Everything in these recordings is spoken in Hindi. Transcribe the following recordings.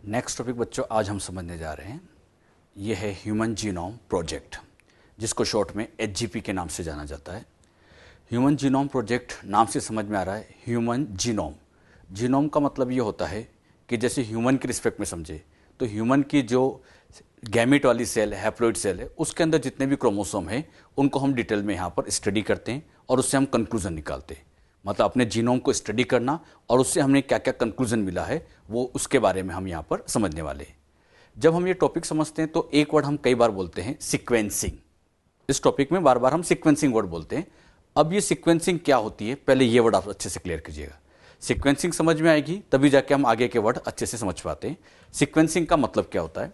नेक्स्ट टॉपिक बच्चों आज हम समझने जा रहे हैं, ये है ह्यूमन जीनोम प्रोजेक्ट, जिसको शॉर्ट में HGP के नाम से जाना जाता है। ह्यूमन जीनोम प्रोजेक्ट नाम से समझ में आ रहा है ह्यूमन जीनोम। जीनोम का मतलब ये होता है कि जैसे ह्यूमन के रिस्पेक्ट में समझे तो ह्यूमन की जो गैमेट वाली सेल है, हैप्लॉइड सेल है, उसके अंदर जितने भी क्रोमोसोम हैं उनको हम डिटेल में यहाँ पर स्टडी करते हैं और उससे हम कंक्लूजन निकालते हैं। मतलब अपने जीनोम को स्टडी करना और उससे हमने क्या क्या कंक्लूजन मिला है वो उसके बारे में हम यहाँ पर समझने वाले हैं। जब हम ये टॉपिक समझते हैं तो एक वर्ड हम कई बार बोलते हैं सीक्वेंसिंग। इस टॉपिक में बार बार हम सीक्वेंसिंग वर्ड बोलते हैं। अब ये सीक्वेंसिंग क्या होती है, पहले ये वर्ड आप अच्छे से क्लियर कीजिएगा। सीक्वेंसिंग समझ में आएगी तभी जाके हम आगे के वर्ड अच्छे से समझ पाते हैं। सीक्वेंसिंग का मतलब क्या होता है,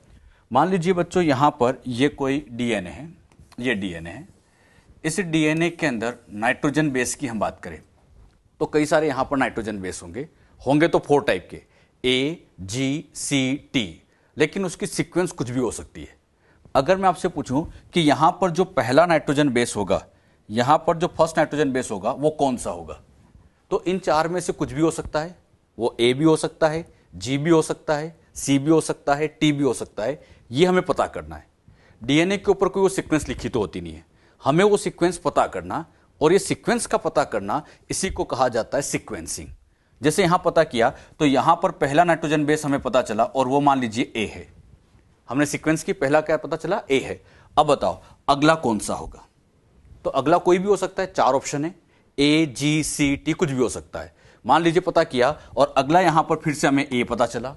मान लीजिए बच्चों यहाँ पर ये कोई डीएनए है, ये डीएनए है। इस डीएनए के अंदर नाइट्रोजन बेस की हम बात करें तो कई सारे यहाँ पर नाइट्रोजन बेस होंगे तो 4 टाइप के, A, G, C, T, लेकिन उसकी सीक्वेंस कुछ भी हो सकती है। अगर मैं आपसे पूछूं कि यहाँ पर जो पहला नाइट्रोजन बेस होगा, यहाँ पर जो फर्स्ट नाइट्रोजन बेस होगा वो कौन सा होगा, तो इन 4 में से कुछ भी हो सकता है। वो A भी हो सकता है, G भी हो सकता है, C भी हो सकता है, T भी हो सकता है। ये हमें पता करना है। डीएनए के ऊपर कोई वो सीक्वेंस लिखी तो होती नहीं है, हमें वो सीक्वेंस पता करना, और ये सीक्वेंस का पता करना इसी को कहा जाता है सीक्वेंसिंग। जैसे यहां पता किया तो यहां पर पहला नाइट्रोजन बेस हमें पता चला और वो मान लीजिए A है। हमने सीक्वेंस की पहला क्या पता चला, A है। अब बताओ अगला कौन सा होगा, तो अगला कोई भी हो सकता है। 4 ऑप्शन है, A, G, C, T, कुछ भी हो सकता है। मान लीजिए पता किया और अगला यहां पर फिर से हमें A पता चला,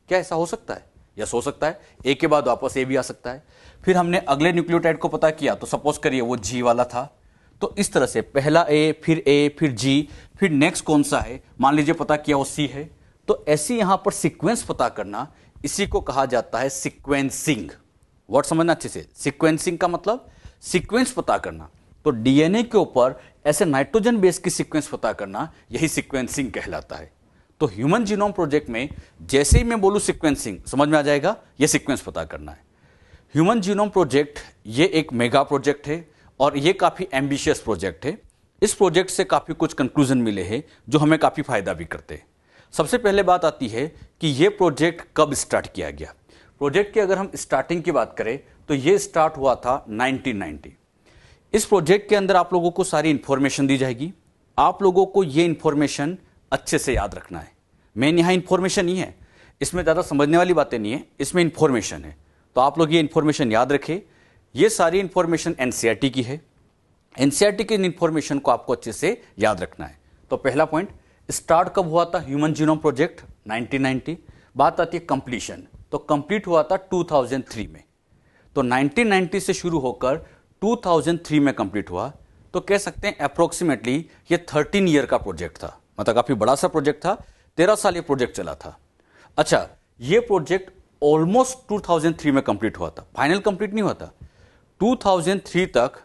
क्या ऐसा हो सकता है? यस हो सकता है। A के बाद वापस A भी आ सकता है। फिर हमने अगले न्यूक्लियोटाइड को पता किया तो सपोज करिए वो G वाला था, तो इस तरह से पहला A, फिर G, फिर नेक्स्ट कौन सा है, मान लीजिए पता किया वो C है। तो ऐसी यहां पर सीक्वेंस पता करना, इसी को कहा जाता है सीक्वेंसिंग। वर्ड समझना अच्छे से, सीक्वेंसिंग का मतलब सीक्वेंस पता करना। तो डीएनए के ऊपर ऐसे नाइट्रोजन बेस की सीक्वेंस पता करना, यही सीक्वेंसिंग कहलाता है। तो ह्यूमन जीनोम प्रोजेक्ट में जैसे ही मैं बोलूं सीक्वेंसिंग, समझ में आ जाएगा यह सीक्वेंस पता करना है। ह्यूमन जीनोम प्रोजेक्ट ये एक मेगा प्रोजेक्ट है और ये काफी एम्बिशियस प्रोजेक्ट है। इस प्रोजेक्ट से काफी कुछ कंक्लूजन मिले हैं जो हमें काफी फायदा भी करते हैं। सबसे पहले बात आती है कि ये प्रोजेक्ट कब स्टार्ट किया गया। प्रोजेक्ट की अगर हम स्टार्टिंग की बात करें तो ये स्टार्ट हुआ था 1990। इस प्रोजेक्ट के अंदर आप लोगों को सारी इंफॉर्मेशन दी जाएगी। आप लोगों को ये इंफॉर्मेशन अच्छे से याद रखना है। मेन यहाँ इंफॉर्मेशन ही है, इसमें ज़्यादा समझने वाली बातें नहीं है, इसमें इंफॉर्मेशन है। तो आप लोग ये इंफॉर्मेशन याद रखें। ये सारी इंफॉर्मेशन एनसीईआरटी की है। एनसीईआरटी की इंफॉर्मेशन को आपको अच्छे से याद रखना है। तो पहला पॉइंट, स्टार्ट कब हुआ था ह्यूमन जीनोम प्रोजेक्ट, 1990। बात आती है कंप्लीशन, तो कंप्लीट हुआ था 2003 में। तो 1990 से शुरू होकर 2003 में कंप्लीट हुआ। तो कह सकते हैं अप्रोक्सीमेटली ये 13 ईयर का प्रोजेक्ट था। मतलब काफी बड़ा सा प्रोजेक्ट था, 13 साल ये प्रोजेक्ट चला था। अच्छा, ये प्रोजेक्ट ऑलमोस्ट 2003 में कंप्लीट हुआ था, फाइनल कंप्लीट नहीं हुआ था। 2003 तक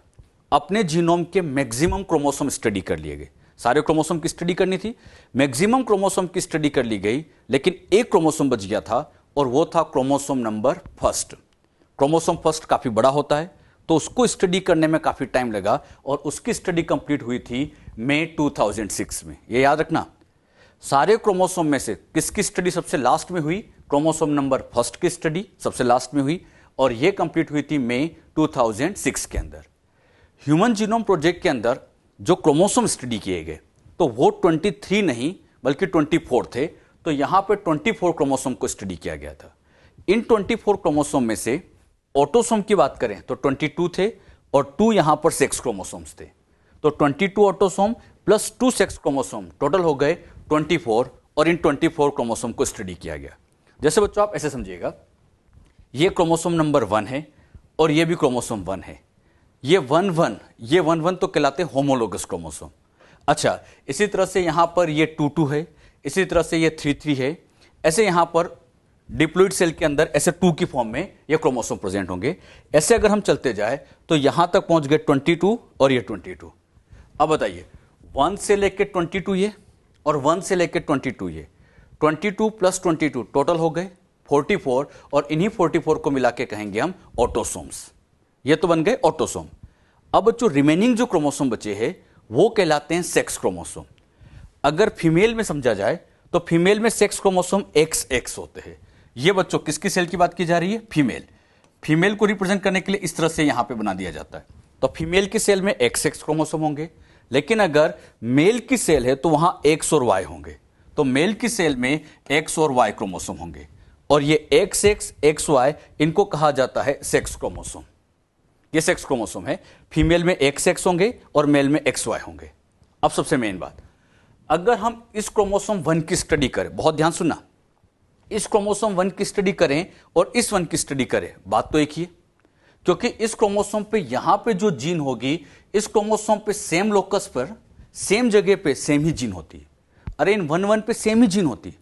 अपने जीनोम के मैक्सिमम क्रोमोसोम स्टडी कर लिए गए। सारे क्रोमोसोम की स्टडी करनी थी, मैक्सिमम क्रोमोसोम की स्टडी कर ली गई, लेकिन एक क्रोमोसोम बच गया था और वो था chromosome number first. Chromosome first काफी बड़ा होता है तो उसको स्टडी करने में काफी टाइम लगा और उसकी स्टडी कंप्लीट हुई थी मई 2006 में। ये याद रखना, सारे क्रोमोसोम में से किसकी स्टडी सबसे लास्ट में हुई, क्रोमोसोम नंबर फर्स्ट की स्टडी सबसे लास्ट में हुई और ये कंप्लीट हुई थी मई 2006 के अंदर। ह्यूमन जीनोम प्रोजेक्ट के अंदर जो क्रोमोसोम स्टडी किए गए तो वो 23 नहीं बल्कि 24 थे। तो यहां पे 24 क्रोमोसोम को स्टडी किया गया था। इन 24 क्रोमोसोम में से ऑटोसोम की बात करें तो 22 थे और 2 यहां पर सेक्स क्रोमोसोम्स थे। तो 22 autosome plus 2 sex chromosome total हो गए 24 और इन 24 क्रोमोसोम को स्टडी किया गया। जैसे बच्चों आप ऐसे समझिएगा, ये क्रोमोसोम नंबर 1 है और ये भी क्रोमोसोम 1 है। ये 1 तो कहलाते हैं होमोलोगस क्रोमोसोम। अच्छा, इसी तरह से यहां पर ये 2 है, इसी तरह से ये 3 है। ऐसे यहां पर डिप्लॉइड सेल के अंदर ऐसे 2 की फॉर्म में ये क्रोमोसोम प्रेजेंट होंगे। ऐसे अगर हम चलते जाए तो यहां तक पहुंच गए 22 और ये 22। अब बताइए 1 से लेके 22 ये और 1 से लेके 22 ये, 22 प्लस 22 टोटल हो गए 44 और इन्हीं 44 को मिला के कहेंगे हम ऑटोसोम्स। ये तो बन गए ऑटोसोम। अब जो रिमेनिंग जो क्रोमोसोम बचे हैं वो कहलाते हैं सेक्स क्रोमोसोम। अगर फीमेल में समझा जाए तो फीमेल में सेक्स क्रोमोसोम XX होते हैं, ये बच्चों किसकी सेल की बात की जा रही है? फीमेल। फीमेल को रिप्रेजेंट करने के लिए इस तरह से यहां पे बना दिया जाता है। तो फीमेल की सेल में XX क्रोमोसोम होंगे, लेकिन अगर मेल की सेल है तो वहां X और Y होंगे। तो मेल की सेल में X और Y क्रोमोसोम होंगे, और ये XX, XY इनको कहा जाता है सेक्स क्रोमोसोम। ये सेक्स क्रोमोसोम है। फीमेल में XX होंगे और मेल में XY होंगे। अब सबसे मेन बात, अगर हम इस क्रोमोसोम 1 की स्टडी करें, बहुत ध्यान सुनना, इस क्रोमोसोम 1 की स्टडी करें और इस 1 की स्टडी करें, बात तो एक ही है। क्योंकि इस क्रोमोसोम पे यहां पे जो जीन होगी, इस क्रोमोसोम पे सेम लोकस पर, सेम जगह पे सेम ही जीन होती है। अरे इन 1 पे सेम ही जीन होती है।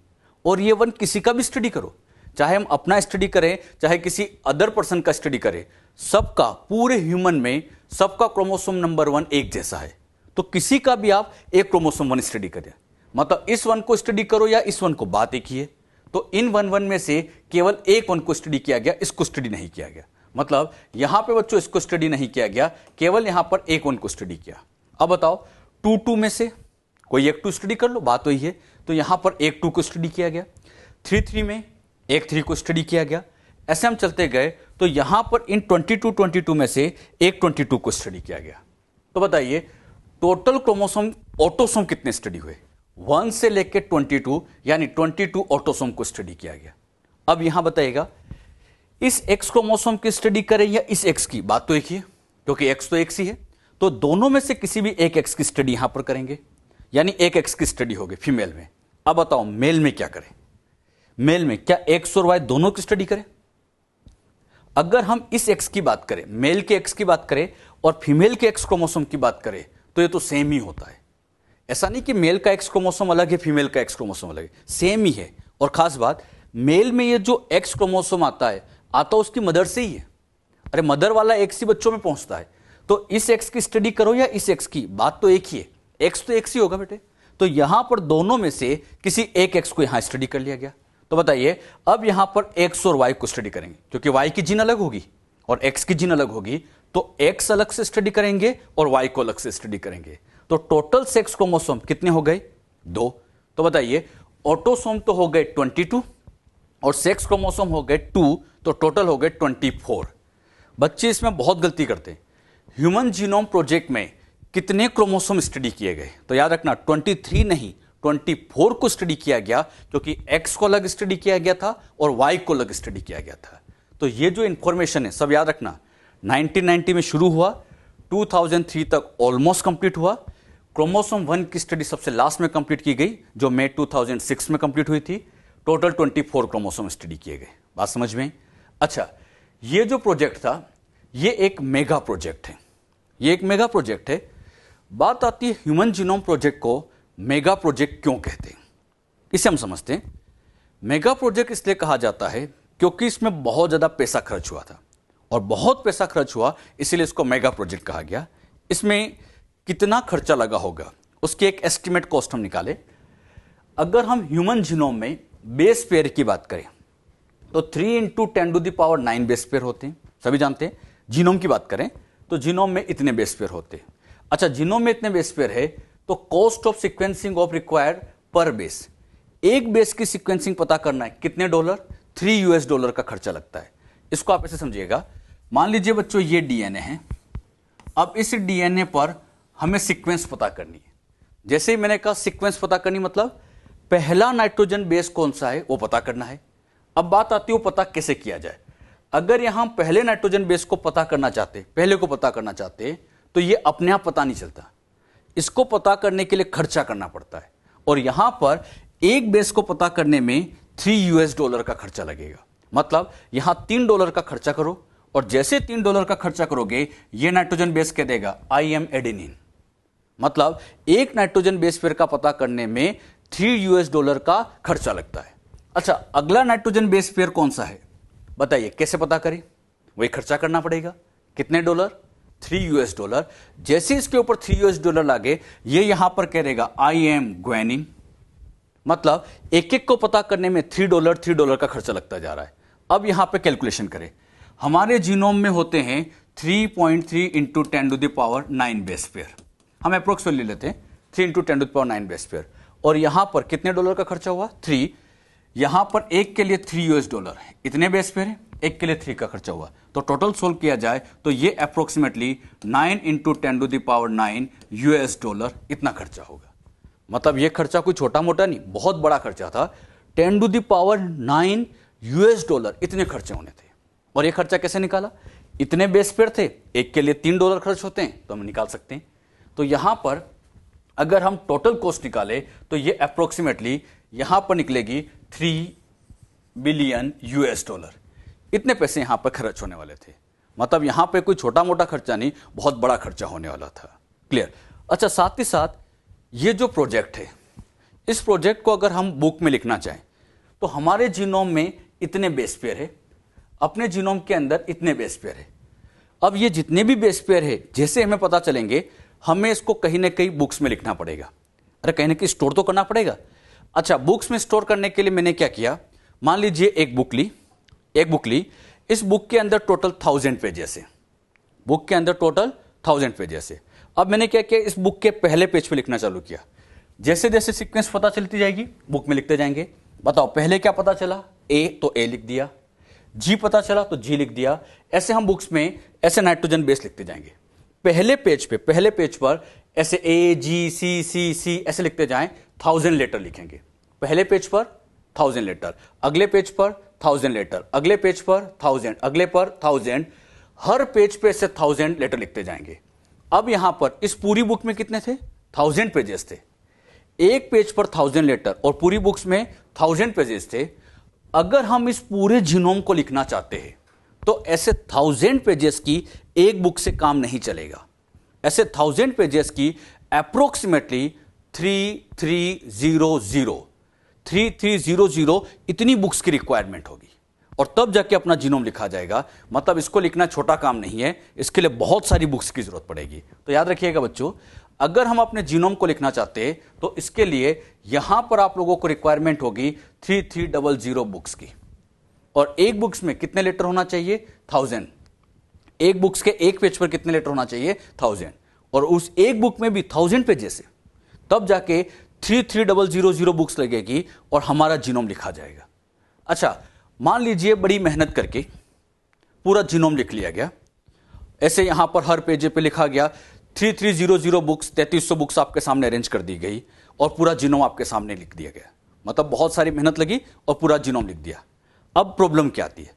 और ये 1 किसी का भी स्टडी करो, चाहे हम अपना स्टडी करें चाहे किसी अदर पर्सन का स्टडी करें, सबका, पूरे ह्यूमन में सबका क्रोमोसोम नंबर 1 एक जैसा है। तो किसी का भी आप एक क्रोमोसोम 1 स्टडी करें, मतलब इस 1 को स्टडी करो या इस 1 को, बात एक ही है। तो इन 1 में से केवल एक 1 को स्टडी किया गया, इसको स्टडी नहीं किया गया। मतलब यहां पे बच्चों इसको स्टडी नहीं किया गया, केवल यहां पर एक 1 को स्टडी किया। अब बताओ 2 में से कोई एक 2 स्टडी कर लो, बात वही है। तो यहां पर एक 2 को स्टडी किया गया, 3 में एक 3 को स्टडी किया गया। ऐसे हम चलते गए तो यहां पर इन 22 में से एक 22 को स्टडी किया गया। तो बताइए टोटल क्रोमोसोम ऑटोसोम कितने स्टडी हुए? 1 से लेकर 22, यानी 22 ऑटोसोम को स्टडी किया गया। अब यहां बताइएगा इस X क्रोमोसोम की स्टडी करें या इस X की, बात तो एक ही है, क्योंकि X तो X ही है। तो दोनों में से किसी भी एक X की स्टडी यहां पर करेंगे, यानी एक X की स्टडी होगी फीमेल में। अब बताओ मेल में क्या करें? मेल में क्या X और Y दोनों की स्टडी करें? अगर हम इस X की बात करें, मेल के X की बात करें और फीमेल के X क्रोमोसोम की बात करें, तो ये तो सेम ही होता है। ऐसा नहीं कि मेल का X क्रोमोसोम अलग है, फीमेल का X क्रोमोसोम अलग है, सेम ही है। और खास बात, मेल में ये जो X क्रोमोसोम आता उसकी मदर से ही है। अरे मदर वाला X ही बच्चों में पहुंचता है। तो इस X की स्टडी करो या इस X की, बात तो एक ही है, X तो X ही होगा बेटे। तो यहां पर दोनों में से किसी एक X को यहां स्टडी कर लिया गया। तो बताइए अब यहां पर X और Y को स्टडी करेंगे, क्योंकि Y की जीन अलग होगी और X की जीन अलग होगी। तो X अलग से स्टडी करेंगे और Y को अलग से स्टडी करेंगे। तो टोटल सेक्स क्रोमोसोम कितने हो गए? 2। तो बताइए ऑटोसोम तो हो गए 22 और सेक्स क्रोमोसोम हो गए 2, तो टोटल हो गए 24। बच्चे इसमें बहुत गलती करते हैं। ह्यूमन जीनोम प्रोजेक्ट में कितने क्रोमोसोम स्टडी किए गए? तो याद रखना 23 नहीं 24 को स्टडी किया गया, क्योंकि X को अलग स्टडी किया गया था और Y को अलग स्टडी किया गया था। तो ये जो इंफॉर्मेशन है सब याद रखना। 1990 में शुरू हुआ, 2003 तक ऑलमोस्ट कंप्लीट हुआ। क्रोमोसोम 1 की स्टडी सबसे लास्ट में कंप्लीट की गई, जो मई 2006 में कंप्लीट हुई थी। टोटल 24 क्रोमोसोम स्टडी किए गए। बात समझ में? अच्छा, ये जो प्रोजेक्ट था ये एक मेगा प्रोजेक्ट है। ये एक मेगा प्रोजेक्ट है। बात आती है ह्यूमन जीनोम प्रोजेक्ट को मेगा प्रोजेक्ट क्यों कहते हैं, इसे हम समझते हैं। मेगा प्रोजेक्ट इसलिए कहा जाता है क्योंकि इसमें बहुत ज्यादा पैसा खर्च हुआ था, और बहुत पैसा खर्च हुआ इसीलिए इसको मेगा प्रोजेक्ट कहा गया। इसमें कितना खर्चा लगा होगा उसकी एक एस्टिमेट कॉस्ट हम निकाले। अगर हम ह्यूमन जीनोम में बेस पेयर की बात करें तो 3 × 10⁹ बेस पेयर होते हैं, सभी जानते हैं। जीनोम की बात करें तो जीनोम में इतने बेस पेयर होते हैं। अच्छा, जीनोम में इतने बेस पेयर है तो cost of sequencing of required पर बेस, एक बेस की सिक्वेंसिंग पता करना है कितने $? $3 का खर्चा लगता है। इसको आप ऐसे समझिएगा, मान लीजिए बच्चों ये डीएनए है। अब इस डीएनए पर हमें सीक्वेंस पता करनी है। जैसे ही मैंने कहा सीक्वेंस पता करनी, मतलब पहला नाइट्रोजन बेस कौन सा है वो पता करना है। अब बात आती है वो पता कैसे किया जाए। अगर यहां पहले नाइट्रोजन बेस को पता करना चाहते, पहले को पता करना चाहते, तो ये अपने आप पता नहीं चलता। इसको पता करने के लिए खर्चा करना पड़ता है, और यहां पर एक बेस को पता करने में $3 का खर्चा लगेगा। मतलब यहां $3 का खर्चा करो, और जैसे $3 का खर्चा करोगे ये नाइट्रोजन बेस कह देगा आई एम एडेनिन। मतलब एक नाइट्रोजन बेस पेयर का पता करने में $3 का खर्चा लगता है। अच्छा, अगला नाइट्रोजन बेस पेयर कौन सा है बताइए, कैसे पता करें? वही खर्चा करना पड़ेगा। कितने $? $3। जैसे इसके ऊपर $3 लागे, ये यहां पर कह देगा आई एम ग्वेनिन। मतलब एक एक को पता करने में $3 का खर्चा लगता जा रहा है। अब यहां पे कैलकुलेशन करें। हमारे जीनोम में होते हैं 3.3 × 10⁹ बेस पेयर। हम अप्रोक्स वैल्यू लेते हैं 3 × 10⁹ बेस पेयर, और यहां पर कितने $? का खर्चा हुआ? 3। यहां पर एक के लिए $3 इतने बेस पेयर है, एक के लिए 3 का खर्चा हुआ, तो टोटल सोल्व किया जाए तो ये अप्रोक्सीमेटली 9 × 10⁻9 इतना खर्चा होगा। मतलब ये खर्चा कोई छोटा मोटा नहीं, बहुत बड़ा खर्चा था। 10⁻9 इतने खर्चे होने थे। और ये खर्चा कैसे निकाला? इतने बेस पेयर थे, एक के लिए $3 खर्च होते हैं तो हम निकाल सकते हैं। तो यहां पर अगर हम टोटल कॉस्ट निकाले तो ये अप्रोक्सीमेटली यहां पर निकलेगी $3 बिलियन। इतने पैसे यहां पर खर्च होने वाले थे। मतलब यहां पे कोई छोटा मोटा खर्चा नहीं, बहुत बड़ा खर्चा होने वाला था। क्लियर? अच्छा, साथ ही साथ ये जो प्रोजेक्ट है, इस प्रोजेक्ट को अगर हम बुक में लिखना चाहें तो हमारे जीनोम में इतने बेस पेयर है, अपने जीनोम के अंदर इतने बेस पेयर है। अब ये जितने भी बेस पेयर है, जैसे हमें पता चलेंगे, हमें इसको कहीं ना कहीं बुक्स में लिखना पड़ेगा। अरे कहीं ना कहीं स्टोर तो करना पड़ेगा। अच्छा, बुक्स में स्टोर करने के लिए मैंने क्या किया, मान लीजिए एक बुक ली, इस बुक के अंदर टोटल 1000 पेजेस है, बुक के अंदर टोटल 1000 पेजेस है। अब मैंने क्या किया, इस बुक के पहले पेज पे लिखना चालू किया। जैसे जैसे सीक्वेंस पता चलती जाएगी बुक में लिखते जाएंगे। बताओ, पहले क्या पता चला? ए, तो ए लिख दिया। जी पता चला तो जी लिख दिया। ऐसे हम बुक्स में ऐसे नाइट्रोजन बेस लिखते जाएंगे। पहले पेज पर ऐसे ए, जी, सी, सी, सी ऐसे लिखते जाएं, 1000 लेटर लिखेंगे। पहले पेज पर 1000 लेटर, अगले पेज पर 1000 लेटर, अगले पेज पर 1000, अगले पर 1000, हर पेज पे से 1000 लेटर लिखते जाएंगे। अब यहां पर इस पूरी बुक में कितने थे? 1000 पेजेस थे। एक पेज पर 1000 लेटर और पूरी बुक्स में 1000 पेजेस थे। अगर हम इस पूरे जीनोम को लिखना चाहते हैं तो ऐसे 1000 पेजेस की एक बुक से काम नहीं चलेगा। ऐसे 1000 पेजेस की अप्रोक्सीमेटली 3300 इतनी बुक्स की रिक्वायरमेंट होगी, और तब जाके अपना जीनोम लिखा जाएगा। मतलब इसको लिखना छोटा काम नहीं है, इसके लिए बहुत सारी बुक्स की जरूरत पड़ेगी। तो याद रखिएगा बच्चों, अगर हम अपने जीनोम को लिखना चाहते हैं तो इसके लिए यहां पर आप लोगों को रिक्वायरमेंट होगी 3300 बुक्स की। और एक बुक्स में कितने लेटर होना चाहिए? 1000। एक बुक्स के एक पेज पर कितने लेटर होना चाहिए? 1000। और उस एक बुक में भी 1000 पेजेस है, तब जाके 3300 बुक्स लगेगी और हमारा जीनोम लिखा जाएगा। अच्छा, मान लीजिए बड़ी मेहनत करके पूरा जीनोम लिख लिया गया। ऐसे यहां पर हर पेज पे लिखा गया 3300 बुक्स, 3300 बुक्स आपके सामने अरेंज कर दी गई और पूरा जीनोम आपके सामने लिख दिया गया। मतलब बहुत सारी मेहनत लगी और पूरा जीनोम लिख दिया। अब प्रॉब्लम क्या आती है?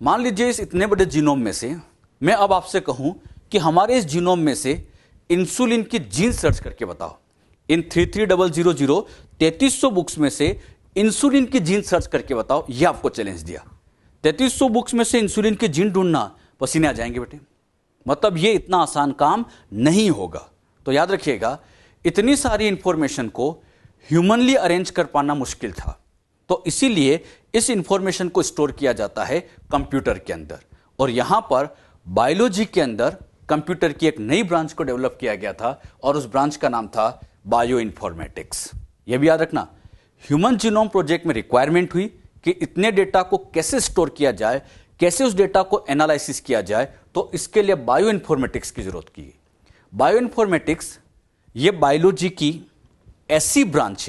मान लीजिए इस इतने बड़े जीनोम में से मैं अब आपसे कहूं कि हमारे इस जीनोम में से इंसुलिन की जीन सर्च करके बताओ। इन 3300 3300 बुक्स में से इंसुलिन की जीन सर्च करके बताओ। ये आपको चैलेंज दिया। 3300 बुक्स में से इंसुलिन की जीन ढूंढना, पसीने आ जाएंगे बेटे। मतलब ये इतना आसान काम नहीं होगा। तो याद रखिएगा, इतनी सारी इंफॉर्मेशन को ह्यूमनली अरेंज कर पाना मुश्किल था। तो इसीलिए इस इंफॉर्मेशन को स्टोर किया जाता है कंप्यूटर के अंदर। और यहां पर बायोलॉजी के अंदर कंप्यूटर की एक नई ब्रांच को डेवलप किया गया था और उस ब्रांच का नाम था बायो इन्फॉर्मेटिक्स। यह भी याद रखना, ह्यूमन जीनोम प्रोजेक्ट में रिक्वायरमेंट हुई कि इतने डेटा को कैसे स्टोर किया जाए, कैसे उस डेटा को एनालिसिस किया जाए, तो इसके लिए बायो इन्फॉर्मेटिक्स की जरूरत की। बायो इन्फॉर्मेटिक्स ये बायोलॉजी की ऐसी ब्रांच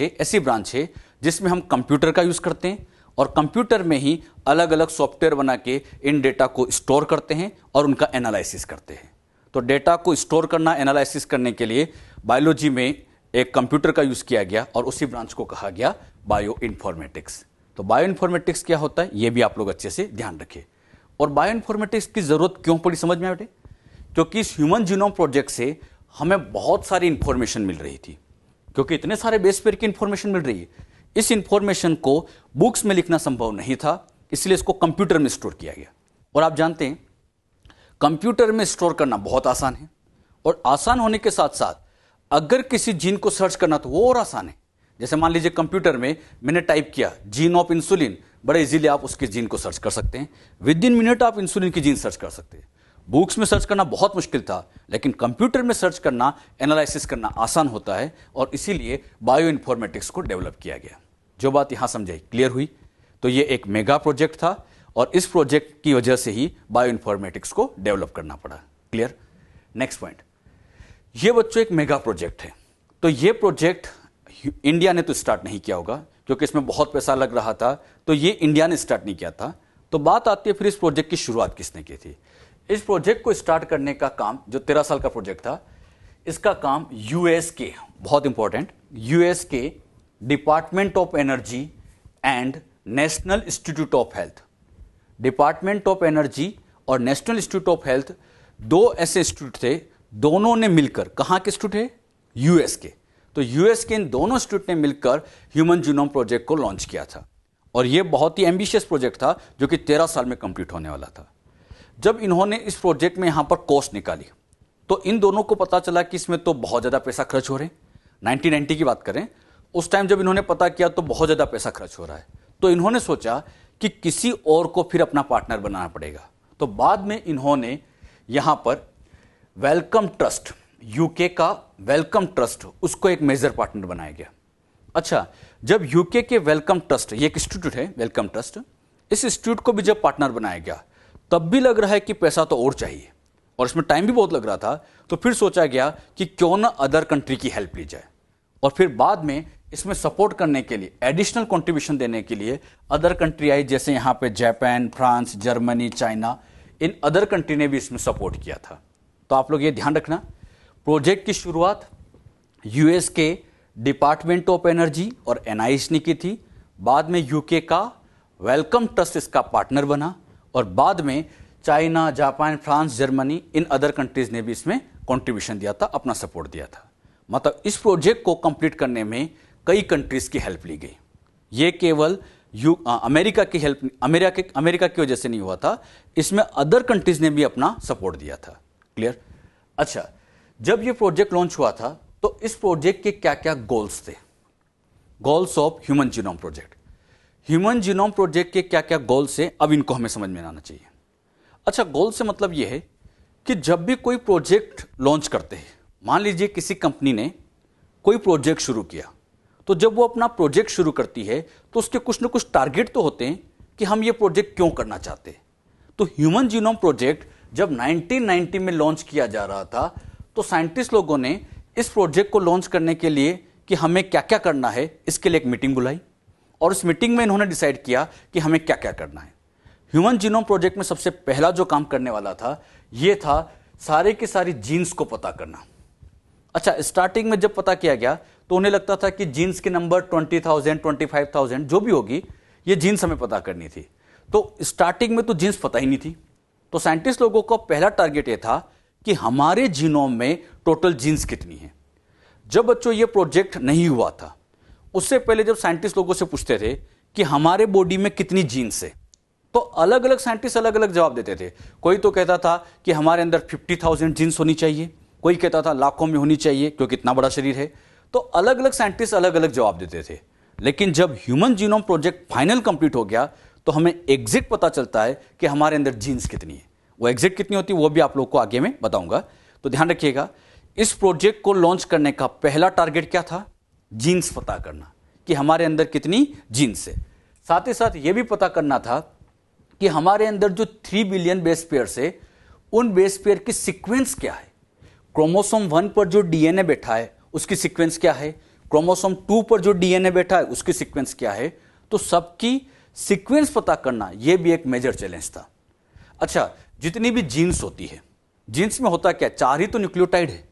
है जिसमें हम कंप्यूटर का यूज करते हैं और कंप्यूटर में ही अलग अलग सॉफ्टवेयर बना के इन डेटा को स्टोर करते हैं और उनका एनालिसिस करते हैं। तो डेटा को स्टोर करना, एनालिसिस करने के लिए बायोलॉजी में एक कंप्यूटर का यूज किया गया और उसी ब्रांच को कहा गया बायो इन्फॉर्मेटिक्स। तो बायो इन्फॉर्मेटिक्स क्या होता है, यह भी आप लोग अच्छे से ध्यान रखें। और बायो इन्फॉर्मेटिक्स की जरूरत क्यों पड़ी, समझ में आए बेटे? क्योंकि इस ह्यूमन जीनोम प्रोजेक्ट से हमें बहुत सारी इंफॉर्मेशन मिल रही थी। क्योंकि इतने सारे बेस पेयर की इंफॉर्मेशन मिल रही है, इस इंफॉर्मेशन को बुक्स में लिखना संभव नहीं था, इसलिए इसको कंप्यूटर में स्टोर किया गया। और आप जानते हैं कंप्यूटर में स्टोर करना बहुत आसान है, और आसान होने के साथ साथ अगर किसी जीन को सर्च करना तो वो और आसान है। जैसे मान लीजिए कंप्यूटर में मैंने टाइप किया जीन ऑफ इंसुलिन, बड़े इजीली आप उसके जीन को सर्च कर सकते हैं। विद इन मिनट आप इंसुलिन की जीन सर्च कर सकते हैं। बुक्स में सर्च करना बहुत मुश्किल था, लेकिन कंप्यूटर में सर्च करना, एनालिसिस करना आसान होता है, और इसीलिए बायो इन्फॉर्मेटिक्स को डेवलप किया गया। जो बात यहां समझाई, क्लियर हुई? तो ये एक मेगा प्रोजेक्ट था और इस प्रोजेक्ट की वजह से ही बायो इन्फॉर्मेटिक्स को डेवलप करना पड़ा। क्लियर? नेक्स्ट पॉइंट, ये बच्चों एक मेगा प्रोजेक्ट है। तो ये प्रोजेक्ट इंडिया ने तो स्टार्ट नहीं किया होगा, क्योंकि इसमें बहुत पैसा लग रहा था, तो ये इंडिया ने स्टार्ट नहीं किया था। तो बात आती है फिर इस प्रोजेक्ट की शुरुआत किसने की थी। इस प्रोजेक्ट को स्टार्ट करने का काम, जो 13 साल का प्रोजेक्ट था, इसका काम यूएस के, बहुत इंपॉर्टेंट, यूएस के department of energy and national institute of health, department of energy और नेशनल इंस्टीट्यूट ऑफ हेल्थ, दो ऐसे इंस्टीट्यूट थे, दोनों ने मिलकर, कहां के इंस्टीट्यूट है, यूएस के, तो यूएस के इन दोनों इंस्टीट्यूट ने मिलकर ह्यूमन जीनोम प्रोजेक्ट को लॉन्च किया था। और यह बहुत ही एम्बिशियस प्रोजेक्ट था जो कि 13 साल में कंप्लीट होने वाला था। जब इन्होंने इस प्रोजेक्ट में यहां पर कॉस्ट निकाली, तो इन दोनों को पता चला कि इसमें तो बहुत ज्यादा पैसा खर्च हो रहे हैं। 1990 की बात करें, उस टाइम जब इन्होंने पता किया तो बहुत ज्यादा पैसा खर्च हो रहा है। तो इन्होंने सोचा कि किसी और को फिर अपना पार्टनर बनाना पड़ेगा। तो बाद में इन्होंने यहां पर वेलकम ट्रस्ट, यूके का वेलकम ट्रस्ट, उसको एक मेजर पार्टनर बनाया गया। अच्छा, जब यूके के वेलकम ट्रस्ट, ये एक इंस्टीट्यूट है वेलकम ट्रस्ट, इस इंस्टीट्यूट को भी जब पार्टनर बनाया गया, तब भी लग रहा है कि पैसा तो और चाहिए और इसमें टाइम भी बहुत लग रहा था। तो फिर सोचा गया कि क्यों ना अदर कंट्री की हेल्प ली जाए, और फिर बाद में इसमें सपोर्ट करने के लिए, एडिशनल कंट्रीब्यूशन देने के लिए अदर कंट्री आई, जैसे यहां पे Japan, France, Germany, China, in other country ने भी इसमें सपोर्ट किया था। तो आप लोग ये ध्यान रखना, प्रोजेक्ट की शुरुआत यूएस के डिपार्टमेंट ऑफ एनर्जी और एनआईएच ने की थी, बाद में यूके का वेलकम ट्रस्ट इसका पार्टनर बना, और बाद में China, Japan, France, Germany, in other countries ने भी इसमें कंट्रीब्यूशन दिया था, अपना सपोर्ट दिया था। मतलब इस प्रोजेक्ट को कंप्लीट करने में कई कंट्रीज की हेल्प ली गई। ये केवल अमेरिका की हेल्प, अमेरिका की वजह से नहीं हुआ था, इसमें अदर कंट्रीज ने भी अपना सपोर्ट दिया था। क्लियर? अच्छा, जब ये प्रोजेक्ट लॉन्च हुआ था तो इस प्रोजेक्ट के क्या क्या गोल्स थे, goals of human genome project. Human genome project के क्या क्या गोल्स हैं, अब इनको हमें समझ में आना चाहिए। अच्छा, गोल से मतलब यह है कि जब भी कोई प्रोजेक्ट लॉन्च करते हैं, मान लीजिए किसी कंपनी ने कोई प्रोजेक्ट शुरू किया, तो जब वो अपना प्रोजेक्ट शुरू करती है तो उसके कुछ ना कुछ टारगेट तो होते हैं कि हम ये प्रोजेक्ट क्यों करना चाहते हैं। तो ह्यूमन जीनोम प्रोजेक्ट जब 1990 में लॉन्च किया जा रहा था, तो साइंटिस्ट लोगों ने इस प्रोजेक्ट को लॉन्च करने के लिए कि हमें क्या क्या करना है, इसके लिए एक मीटिंग बुलाई, और उस मीटिंग में इन्होंने डिसाइड किया कि हमें क्या क्या करना है। ह्यूमन जीनोम प्रोजेक्ट में सबसे पहला जो काम करने वाला था, यह था सारे के सारी जीन्स को पता करना। अच्छा, स्टार्टिंग में जब पता किया गया तो उन्हें लगता था कि जीन्स के नंबर 20,000, 25,000 जो भी होगी, ये जीन्स हमें पता करनी थी। तो स्टार्टिंग में तो जीन्स पता ही नहीं थी। तो साइंटिस्ट लोगों का पहला टारगेट ये था कि हमारे जीनोम में टोटल जीन्स कितनी है। जब बच्चों ये प्रोजेक्ट नहीं हुआ था, उससे पहले जब साइंटिस्ट लोगों से पूछते थे कि हमारे बॉडी में कितनी जीन्स है, तो अलग अलग साइंटिस्ट अलग अलग जवाब देते थे। कोई तो कहता था कि हमारे अंदर 50,000 जीन्स होनी चाहिए, कोई कहता था लाखों में होनी चाहिए क्योंकि इतना बड़ा शरीर है। तो अलग अलग साइंटिस्ट अलग अलग जवाब देते थे। लेकिन जब human genome project final complete हो गया तो हमें एग्जैक्ट पता चलता है कि हमारे अंदर जीन्स कितनी है। वो एग्जैक्ट कितनी होती है वो भी आप लोग को आगे में बताऊंगा। तो ध्यान रखिएगा, इस प्रोजेक्ट को लॉन्च करने का पहला टारगेट क्या था, जीन्स पता करना कि हमारे अंदर कितनी जीन्स है। साथ ही साथ यह भी पता करना था कि हमारे अंदर जो 3 बिलियन बेस पेयर्स है, उन बेस पेयर की सीक्वेंस क्या है। क्रोमोसोम 1 पर जो डीएनए बैठा है उसकी सीक्वेंस क्या है, क्रोमोसोम 2 पर जो डीएनए बैठा है उसकी सीक्वेंस क्या है। तो सबकी सीक्वेंस पता करना यह भी एक मेजर चैलेंज था। अच्छा, जितनी भी जीन्स होती है, जीन्स में होता क्या, 4 ही तो न्यूक्लियोटाइड है,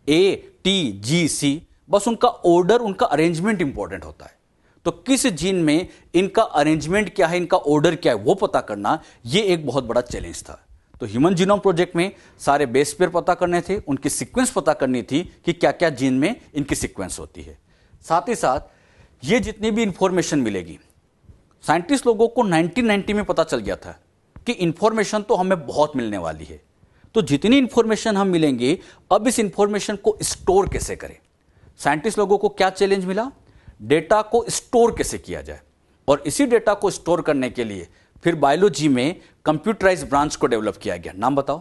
ए, टी, जी, सी, बस उनका ऑर्डर, उनका अरेंजमेंट इंपॉर्टेंट होता है। तो किस जीन में इनका अरेंजमेंट क्या है, इनका ऑर्डर क्या है, वो पता करना यह एक बहुत बड़ा चैलेंज था। तो ह्यूमन जीनोम प्रोजेक्ट में सारे बेस पेयर पता करने थे, उनकी सीक्वेंस पता करनी थी कि क्या क्या जीन में इनकी सीक्वेंस होती है। साथ ही साथ ये जितनी भी इंफॉर्मेशन मिलेगी, साइंटिस्ट लोगों को 1990 में पता चल गया था कि इंफॉर्मेशन तो हमें बहुत मिलने वाली है। तो जितनी इंफॉर्मेशन हम मिलेंगे, अब इस इंफॉर्मेशन को स्टोर कैसे करें। साइंटिस्ट लोगों को क्या चैलेंज मिला, डेटा को स्टोर कैसे किया जाए। और इसी डेटा को स्टोर करने के लिए फिर बायोलॉजी में कंप्यूटराइज ब्रांच को डेवलप किया गया। नाम बताओ,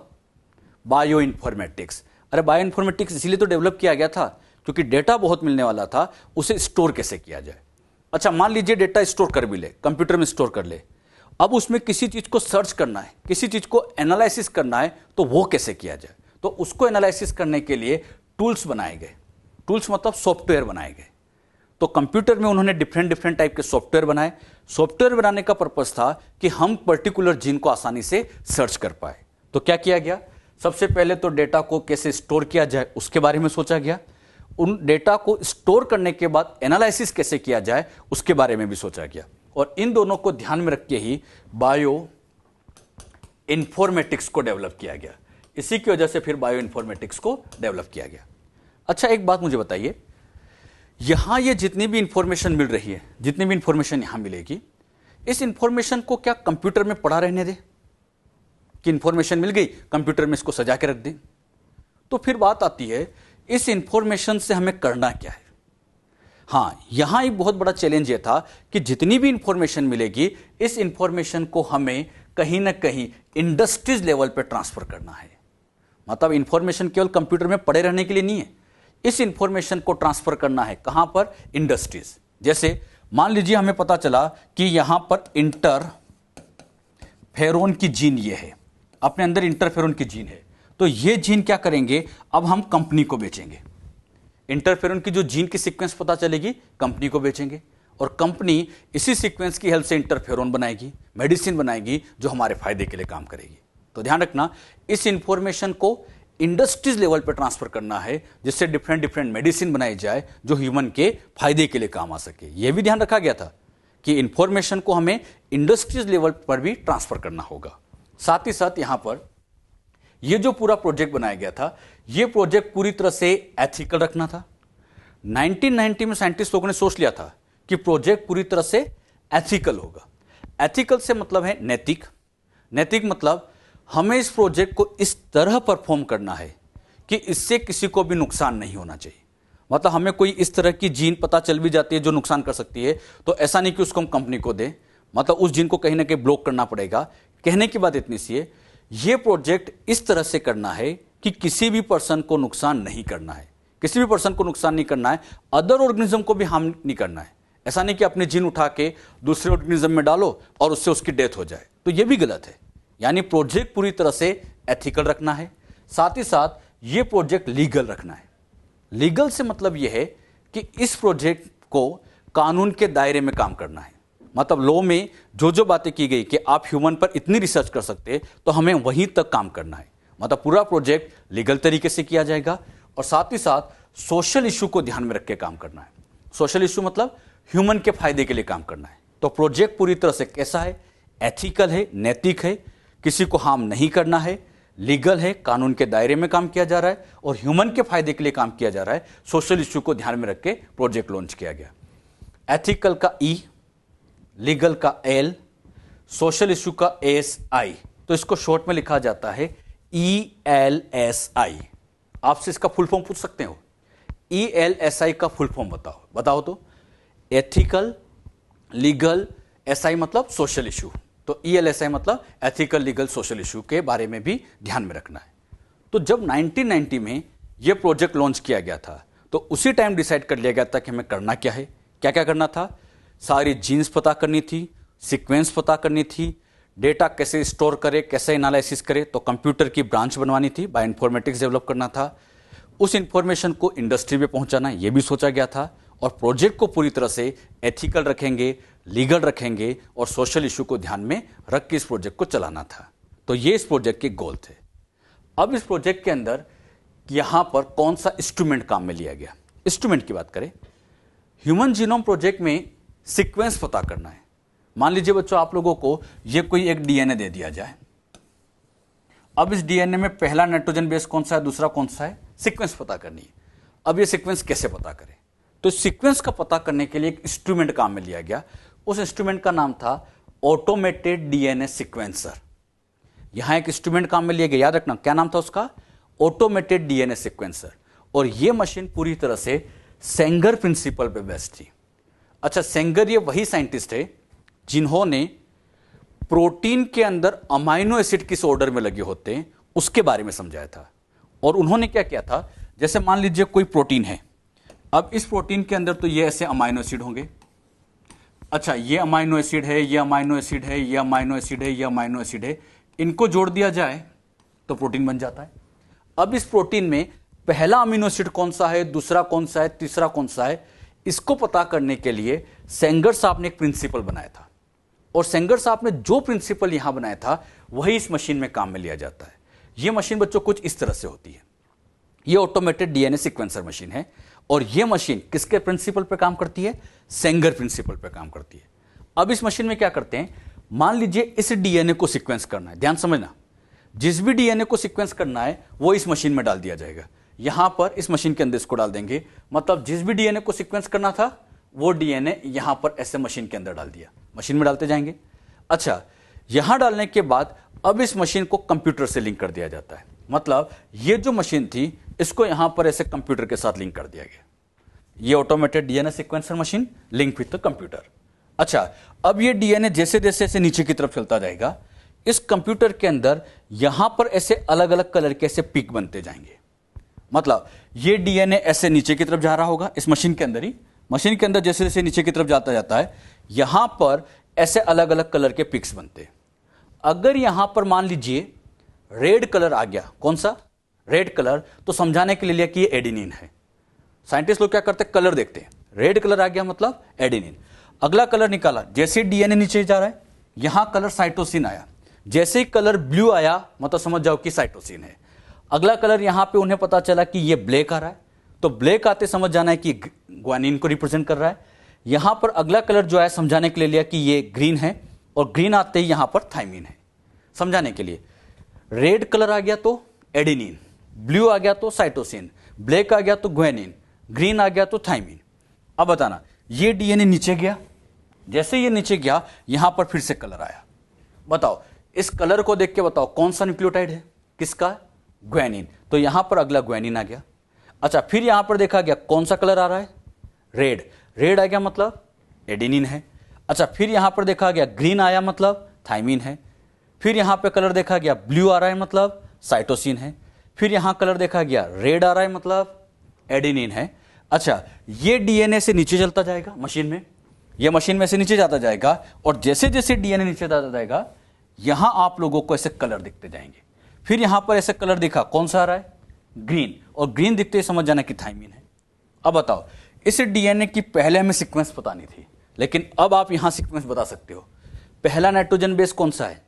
बायो इन्फॉर्मेटिक्स। अरे बायो इन्फॉर्मेटिक्स इसीलिए तो डेवलप किया गया था क्योंकि डेटा बहुत मिलने वाला था, उसे स्टोर कैसे किया जाए। अच्छा, मान लीजिए डेटा स्टोर कर भी ले, कंप्यूटर में स्टोर कर ले, अब उसमें किसी चीज को सर्च करना है, किसी चीज को एनालिसिस करना है, तो वो कैसे किया जाए। तो उसको एनालिसिस करने के लिए टूल्स बनाए गए। टूल्स मतलब सॉफ्टवेयर बनाए गए। तो कंप्यूटर में उन्होंने डिफरेंट डिफरेंट टाइप के सॉफ्टवेयर बनाए। सॉफ्टवेयर बनाने का पर्पस था कि हम पर्टिकुलर जीन को आसानी से सर्च कर पाए। तो क्या किया गया, सबसे पहले तो डेटा को कैसे स्टोर किया जाए उसके बारे में सोचा गया। उन डेटा को स्टोर करने के बाद एनालिसिस कैसे किया जाए उसके बारे में भी सोचा गया। और इन दोनों को ध्यान में रख के ही बायो इन्फॉर्मेटिक्स को डेवलप किया गया। इसी की वजह से फिर बायो इन्फॉर्मेटिक्स को डेवलप किया गया। अच्छा, एक बात मुझे बताइए, यहां ये जितनी भी इंफॉर्मेशन मिल रही है, जितनी भी इंफॉर्मेशन यहां मिलेगी, इस इंफॉर्मेशन को क्या कंप्यूटर में पड़ा रहने दे कि इंफॉर्मेशन मिल गई कंप्यूटर में इसको सजा के रख दें? तो फिर बात आती है इस इंफॉर्मेशन से हमें करना क्या है। हां, यहां एक बहुत बड़ा चैलेंज यह था कि जितनी भी इंफॉर्मेशन मिलेगी इस इंफॉर्मेशन को हमें कहीं ना कहीं इंडस्ट्रीज लेवल पे ट्रांसफर करना है। मतलब इंफॉर्मेशन केवल कंप्यूटर में पड़े रहने के लिए नहीं है, इस इंफॉर्मेशन को ट्रांसफर करना है कहां पर, इंडस्ट्रीज। जैसे मान लीजिए हमें पता चला कि यहां पर इंटरफेरोन की जीन ये है, अपने अंदर इंटरफेरोन की जीन है, तो ये जीन क्या करेंगे, अब हम कंपनी को बेचेंगे। इंटरफेरोन की जो जीन की सीक्वेंस पता चलेगी कंपनी को बेचेंगे, और कंपनी इसी सीक्वेंस की हेल्प से इंटरफेरोन बनाएगी, मेडिसिन बनाएगी जो हमारे फायदे के लिए काम करेगी। तो ध्यान रखना, इस इंफॉर्मेशन को इंडस्ट्रीज लेवल पर ट्रांसफर करना है जिससे डिफरेंट डिफरेंट मेडिसिन बनाई जाए जो ह्यूमन के फायदे के लिए काम आ सके। यह भी ध्यान रखा गया था कि इंफॉर्मेशन को हमें इंडस्ट्रीज लेवल पर भी ट्रांसफर करना होगा। साथ ही साथ यहां पर यह जो पूरा प्रोजेक्ट बनाया गया था, यह प्रोजेक्ट पूरी तरह से एथिकल रखना था। 1990 में साइंटिस्ट लोगों ने सोच लिया था कि प्रोजेक्ट पूरी तरह से एथिकल होगा। एथिकल से मतलब है नैतिक। नैतिक मतलब हमें इस प्रोजेक्ट को इस तरह परफॉर्म करना है कि इससे किसी को भी नुकसान नहीं होना चाहिए। मतलब हमें कोई इस तरह की जीन पता चल भी जाती है जो नुकसान कर सकती है, तो ऐसा नहीं कि उसको हम कंपनी को दें, मतलब उस जीन को कहीं ना कहीं ब्लॉक करना पड़ेगा। कहने की बात इतनी सी है, यह प्रोजेक्ट इस तरह से करना है कि किसी भी पर्सन को नुकसान नहीं करना है, किसी भी पर्सन को नुकसान नहीं करना है, अदर ऑर्गेनिज्म को भी हार्म नहीं करना है। ऐसा नहीं कि अपने जीन उठा के दूसरे ऑर्गेनिज्म में डालो और उससे उसकी डेथ हो जाए, तो यह भी गलत है। यानी प्रोजेक्ट पूरी तरह से एथिकल रखना है, साथ ही साथ यह प्रोजेक्ट लीगल रखना है। लीगल से मतलब यह है कि इस प्रोजेक्ट को कानून के दायरे में काम करना है। मतलब लॉ में जो जो बातें की गई कि आप ह्यूमन पर इतनी रिसर्च कर सकते, तो हमें वहीं तक काम करना है। मतलब पूरा प्रोजेक्ट लीगल तरीके से किया जाएगा, और साथ ही साथ सोशल इशू को ध्यान में रख के काम करना है। सोशल इशू मतलब ह्यूमन के फायदे के लिए काम करना है। तो प्रोजेक्ट पूरी तरह से कैसा है, एथिकल है, नैतिक है, किसी को हार्म नहीं करना है, लीगल है, कानून के दायरे में काम किया जा रहा है, और ह्यूमन के फायदे के लिए काम किया जा रहा है। सोशल इशू को ध्यान में रख के प्रोजेक्ट लॉन्च किया गया। एथिकल का E, लीगल का L, सोशल इशू का SI। तो इसको शॉर्ट में लिखा जाता है ELSI। आपसे इसका फुल फॉर्म पूछ सकते हो, ELSI का फुल फॉर्म बताओ तो। एथिकल, लीगल, SI मतलब सोशल इशू। तो ELSI मतलब एथिकल, लीगल, सोशल इशू के बारे में भी ध्यान में रखना है। तो जब 1990 में यह प्रोजेक्ट लॉन्च किया गया था, तो उसी टाइम डिसाइड कर लिया गया था कि हमें करना क्या है। क्या क्या करना था, सारी जीन्स पता करनी थी, सीक्वेंस पता करनी थी, डेटा कैसे स्टोर करे, कैसे एनालिसिस करे, तो कंप्यूटर की ब्रांच बनवानी थी, बायो इन्फॉर्मेटिक्स डेवलप करना था। उस इंफॉर्मेशन को इंडस्ट्री में पहुंचाना, यह भी सोचा गया था। और प्रोजेक्ट को पूरी तरह से एथिकल रखेंगे, लीगल रखेंगे, और सोशल इशू को ध्यान में रख के इस प्रोजेक्ट को चलाना था। तो ये इस प्रोजेक्ट के गोल थे। अब इस प्रोजेक्ट के अंदर यहां पर कौन सा इंस्ट्रूमेंट काम में लिया गया। इंस्ट्रूमेंट की बात करें, ह्यूमन जीनोम प्रोजेक्ट में सीक्वेंस पता करना है। मान लीजिए बच्चों, आप लोगों को यह कोई एक डीएनए दे दिया जाए। अब इस डीएनए में पहला नाइट्रोजन बेस कौन सा है, दूसरा कौन सा है, सीक्वेंस पता करनी है। अब यह सीक्वेंस कैसे पता करें, तो सीक्वेंस का पता करने के लिए एक इंस्ट्रूमेंट काम में लिया गया। उस इंस्ट्रूमेंट का नाम था ऑटोमेटेड डीएनए सीक्वेंसर। यहां एक इंस्ट्रूमेंट काम में लिया गया, याद रखना क्या नाम था उसका, ऑटोमेटेड डीएनए सीक्वेंसर। और यह मशीन पूरी तरह से सेंगर प्रिंसिपल पे बेस्ड थी। अच्छा, सेंगर ये वही साइंटिस्ट है जिन्होंने प्रोटीन के अंदर अमाइनो एसिड किस ऑर्डर में लगे होते हैं उसके बारे में समझाया था। और उन्होंने क्या किया था, जैसे मान लीजिए कोई प्रोटीन है, अब इस प्रोटीन के अंदर तो ये ऐसे अमाइनो एसिड होंगे। अच्छा, ये अमाइनो एसिड है, ये अमाइनो एसिड है, ये अमाइनो एसिड है, ये अमाइनो एसिड है, इनको जोड़ दिया जाए तो प्रोटीन बन जाता है। अब इस प्रोटीन में पहला अमीनो एसिड कौन सा है, दूसरा कौन सा है, तीसरा कौन सा है, इसको पता करने के लिए सेंगर साहब ने एक प्रिंसिपल बनाया था, और सेंगर साहब ने जो प्रिंसिपल यहां बनाया था वही इस मशीन में काम में लिया जाता है। यह मशीन बच्चों कुछ इस तरह से होती है। यह ऑटोमेटेड डीएनए सीक्वेंसर मशीन है, और यह मशीन किसके प्रिंसिपल पे काम करती है? सेंगर प्रिंसिपल पे काम करती है। अब इस मशीन में क्या करते हैं, मान लीजिए इस डीएनए को सीक्वेंस करना है, ध्यान समझना, जिस भी डीएनए को सीक्वेंस करना है वो इस मशीन में डाल दिया जाएगा। यहां पर इस मशीन के अंदर इसको डाल देंगे, मतलब जिस भी डीएनए को सीक्वेंस करना था वो डीएनए यहां पर ऐसे मशीन के अंदर डाल दिया, मशीन में डालते जाएंगे। अच्छा, यहां डालने के बाद अब इस मशीन को कंप्यूटर से लिंक कर दिया जाता है, मतलब ये जो मशीन थी इसको यहां पर ऐसे कंप्यूटर के साथ लिंक कर दिया गया। ये automated DNA sequencer machine link with the computer. अच्छा, अब ये डीएनए जैसे जैसे ऐसे नीचे की तरफ चलता जाएगा, इस कंप्यूटर के अंदर यहां पर ऐसे अलग अलग कलर के ऐसे पीक बनते जाएंगे, मतलब ये डीएनए ऐसे नीचे की तरफ जा रहा होगा इस मशीन के अंदर ही, मशीन के अंदर जैसे जैसे नीचे की तरफ जाता जाता है यहां पर ऐसे अलग अलग कलर के पिक्स बनते हैं। अगर यहां पर मान लीजिए रेड कलर आ गया, कौन सा? रेड कलर, तो समझाने के लिए लिया कि ये एडेनिन है। साइंटिस्ट लोग क्या करते हैं, कलर देखते हैं, रेड कलर आ गया मतलब एडेनिन। अगला कलर निकाला, जैसे डीएनए नीचे जा रहा है यहां कलर साइटोसिन आया, जैसे ही कलर ब्लू आया मतलब समझ जाओ कि साइटोसिन है। अगला कलर यहां पे उन्हें पता चला कि ये ब्लैक आ रहा है, तो ब्लैक आते समझ जाना है कि ग्वानिन को रिप्रेजेंट कर रहा है। यहां पर अगला कलर जो है समझाने के लिए लिया कि ये ग्रीन है, और ग्रीन आते ही यहां पर थाइमिन है, समझाने के लिए। रेड कलर आ गया तो एडेनिन, ब्लू आ गया तो साइटोसिन, ब्लैक आ गया तो ग्वानिन, ग्रीन आ गया तो थाइमिन। अब बताना, ये डीएनए नीचे गया, जैसे ये नीचे गया यहां पर फिर से कलर आया। बताओ, इस कलर को देख के बताओ कौन सा न्यूक्लियोटाइड है, किसका? ग्वानिन, तो यहां पर अगला ग्वानिन आ गया। अच्छा, फिर यहां पर देखा गया कौन सा कलर आ रहा है? रेड, रेड आ गया मतलब एडेनिन है। अच्छा, फिर यहां पर देखा गया ग्रीन आया मतलब थाइमिन है। फिर यहां पे कलर देखा गया ब्लू आ रहा है मतलब साइटोसिन है। फिर यहां कलर देखा गया रेड आ रहा है मतलब एडेनिन है। अच्छा, ये डीएनए से नीचे चलता जाएगा मशीन में, ये मशीन में से नीचे जाता जाएगा, और जैसे जैसे डीएनए नीचे जाता जाएगा यहां आप लोगों को ऐसे कलर दिखते जाएंगे। फिर यहां पर ऐसे कलर दिखा, कौन सा आ रहा है? ग्रीन, और ग्रीन दिखते ही समझ जाना कि थाइमिन है। अब बताओ, इस डीएनए की पहले हमें सीक्वेंस पता नहीं थी, लेकिन अब आप यहां सीक्वेंस बता सकते हो। पहला नाइट्रोजन बेस कौन सा है?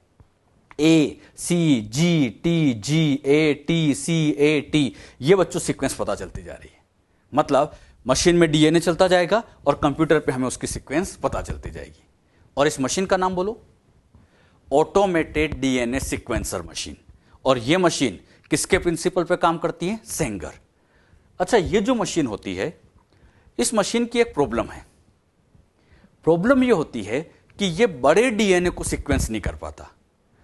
A C G T G A T C A T, ये बच्चों सीक्वेंस पता चलती जा रही है, मतलब मशीन में डीएनए चलता जाएगा और कंप्यूटर पे हमें उसकी सीक्वेंस पता चलती जाएगी। और इस मशीन का नाम बोलो, ऑटोमेटेड डीएनए सीक्वेंसर मशीन। और ये मशीन किसके प्रिंसिपल पे काम करती है? सेंगर। अच्छा, ये जो मशीन होती है, इस मशीन की एक प्रॉब्लम है। प्रॉब्लम ये होती है कि ये बड़े डीएनए को सीक्वेंस नहीं कर पाता,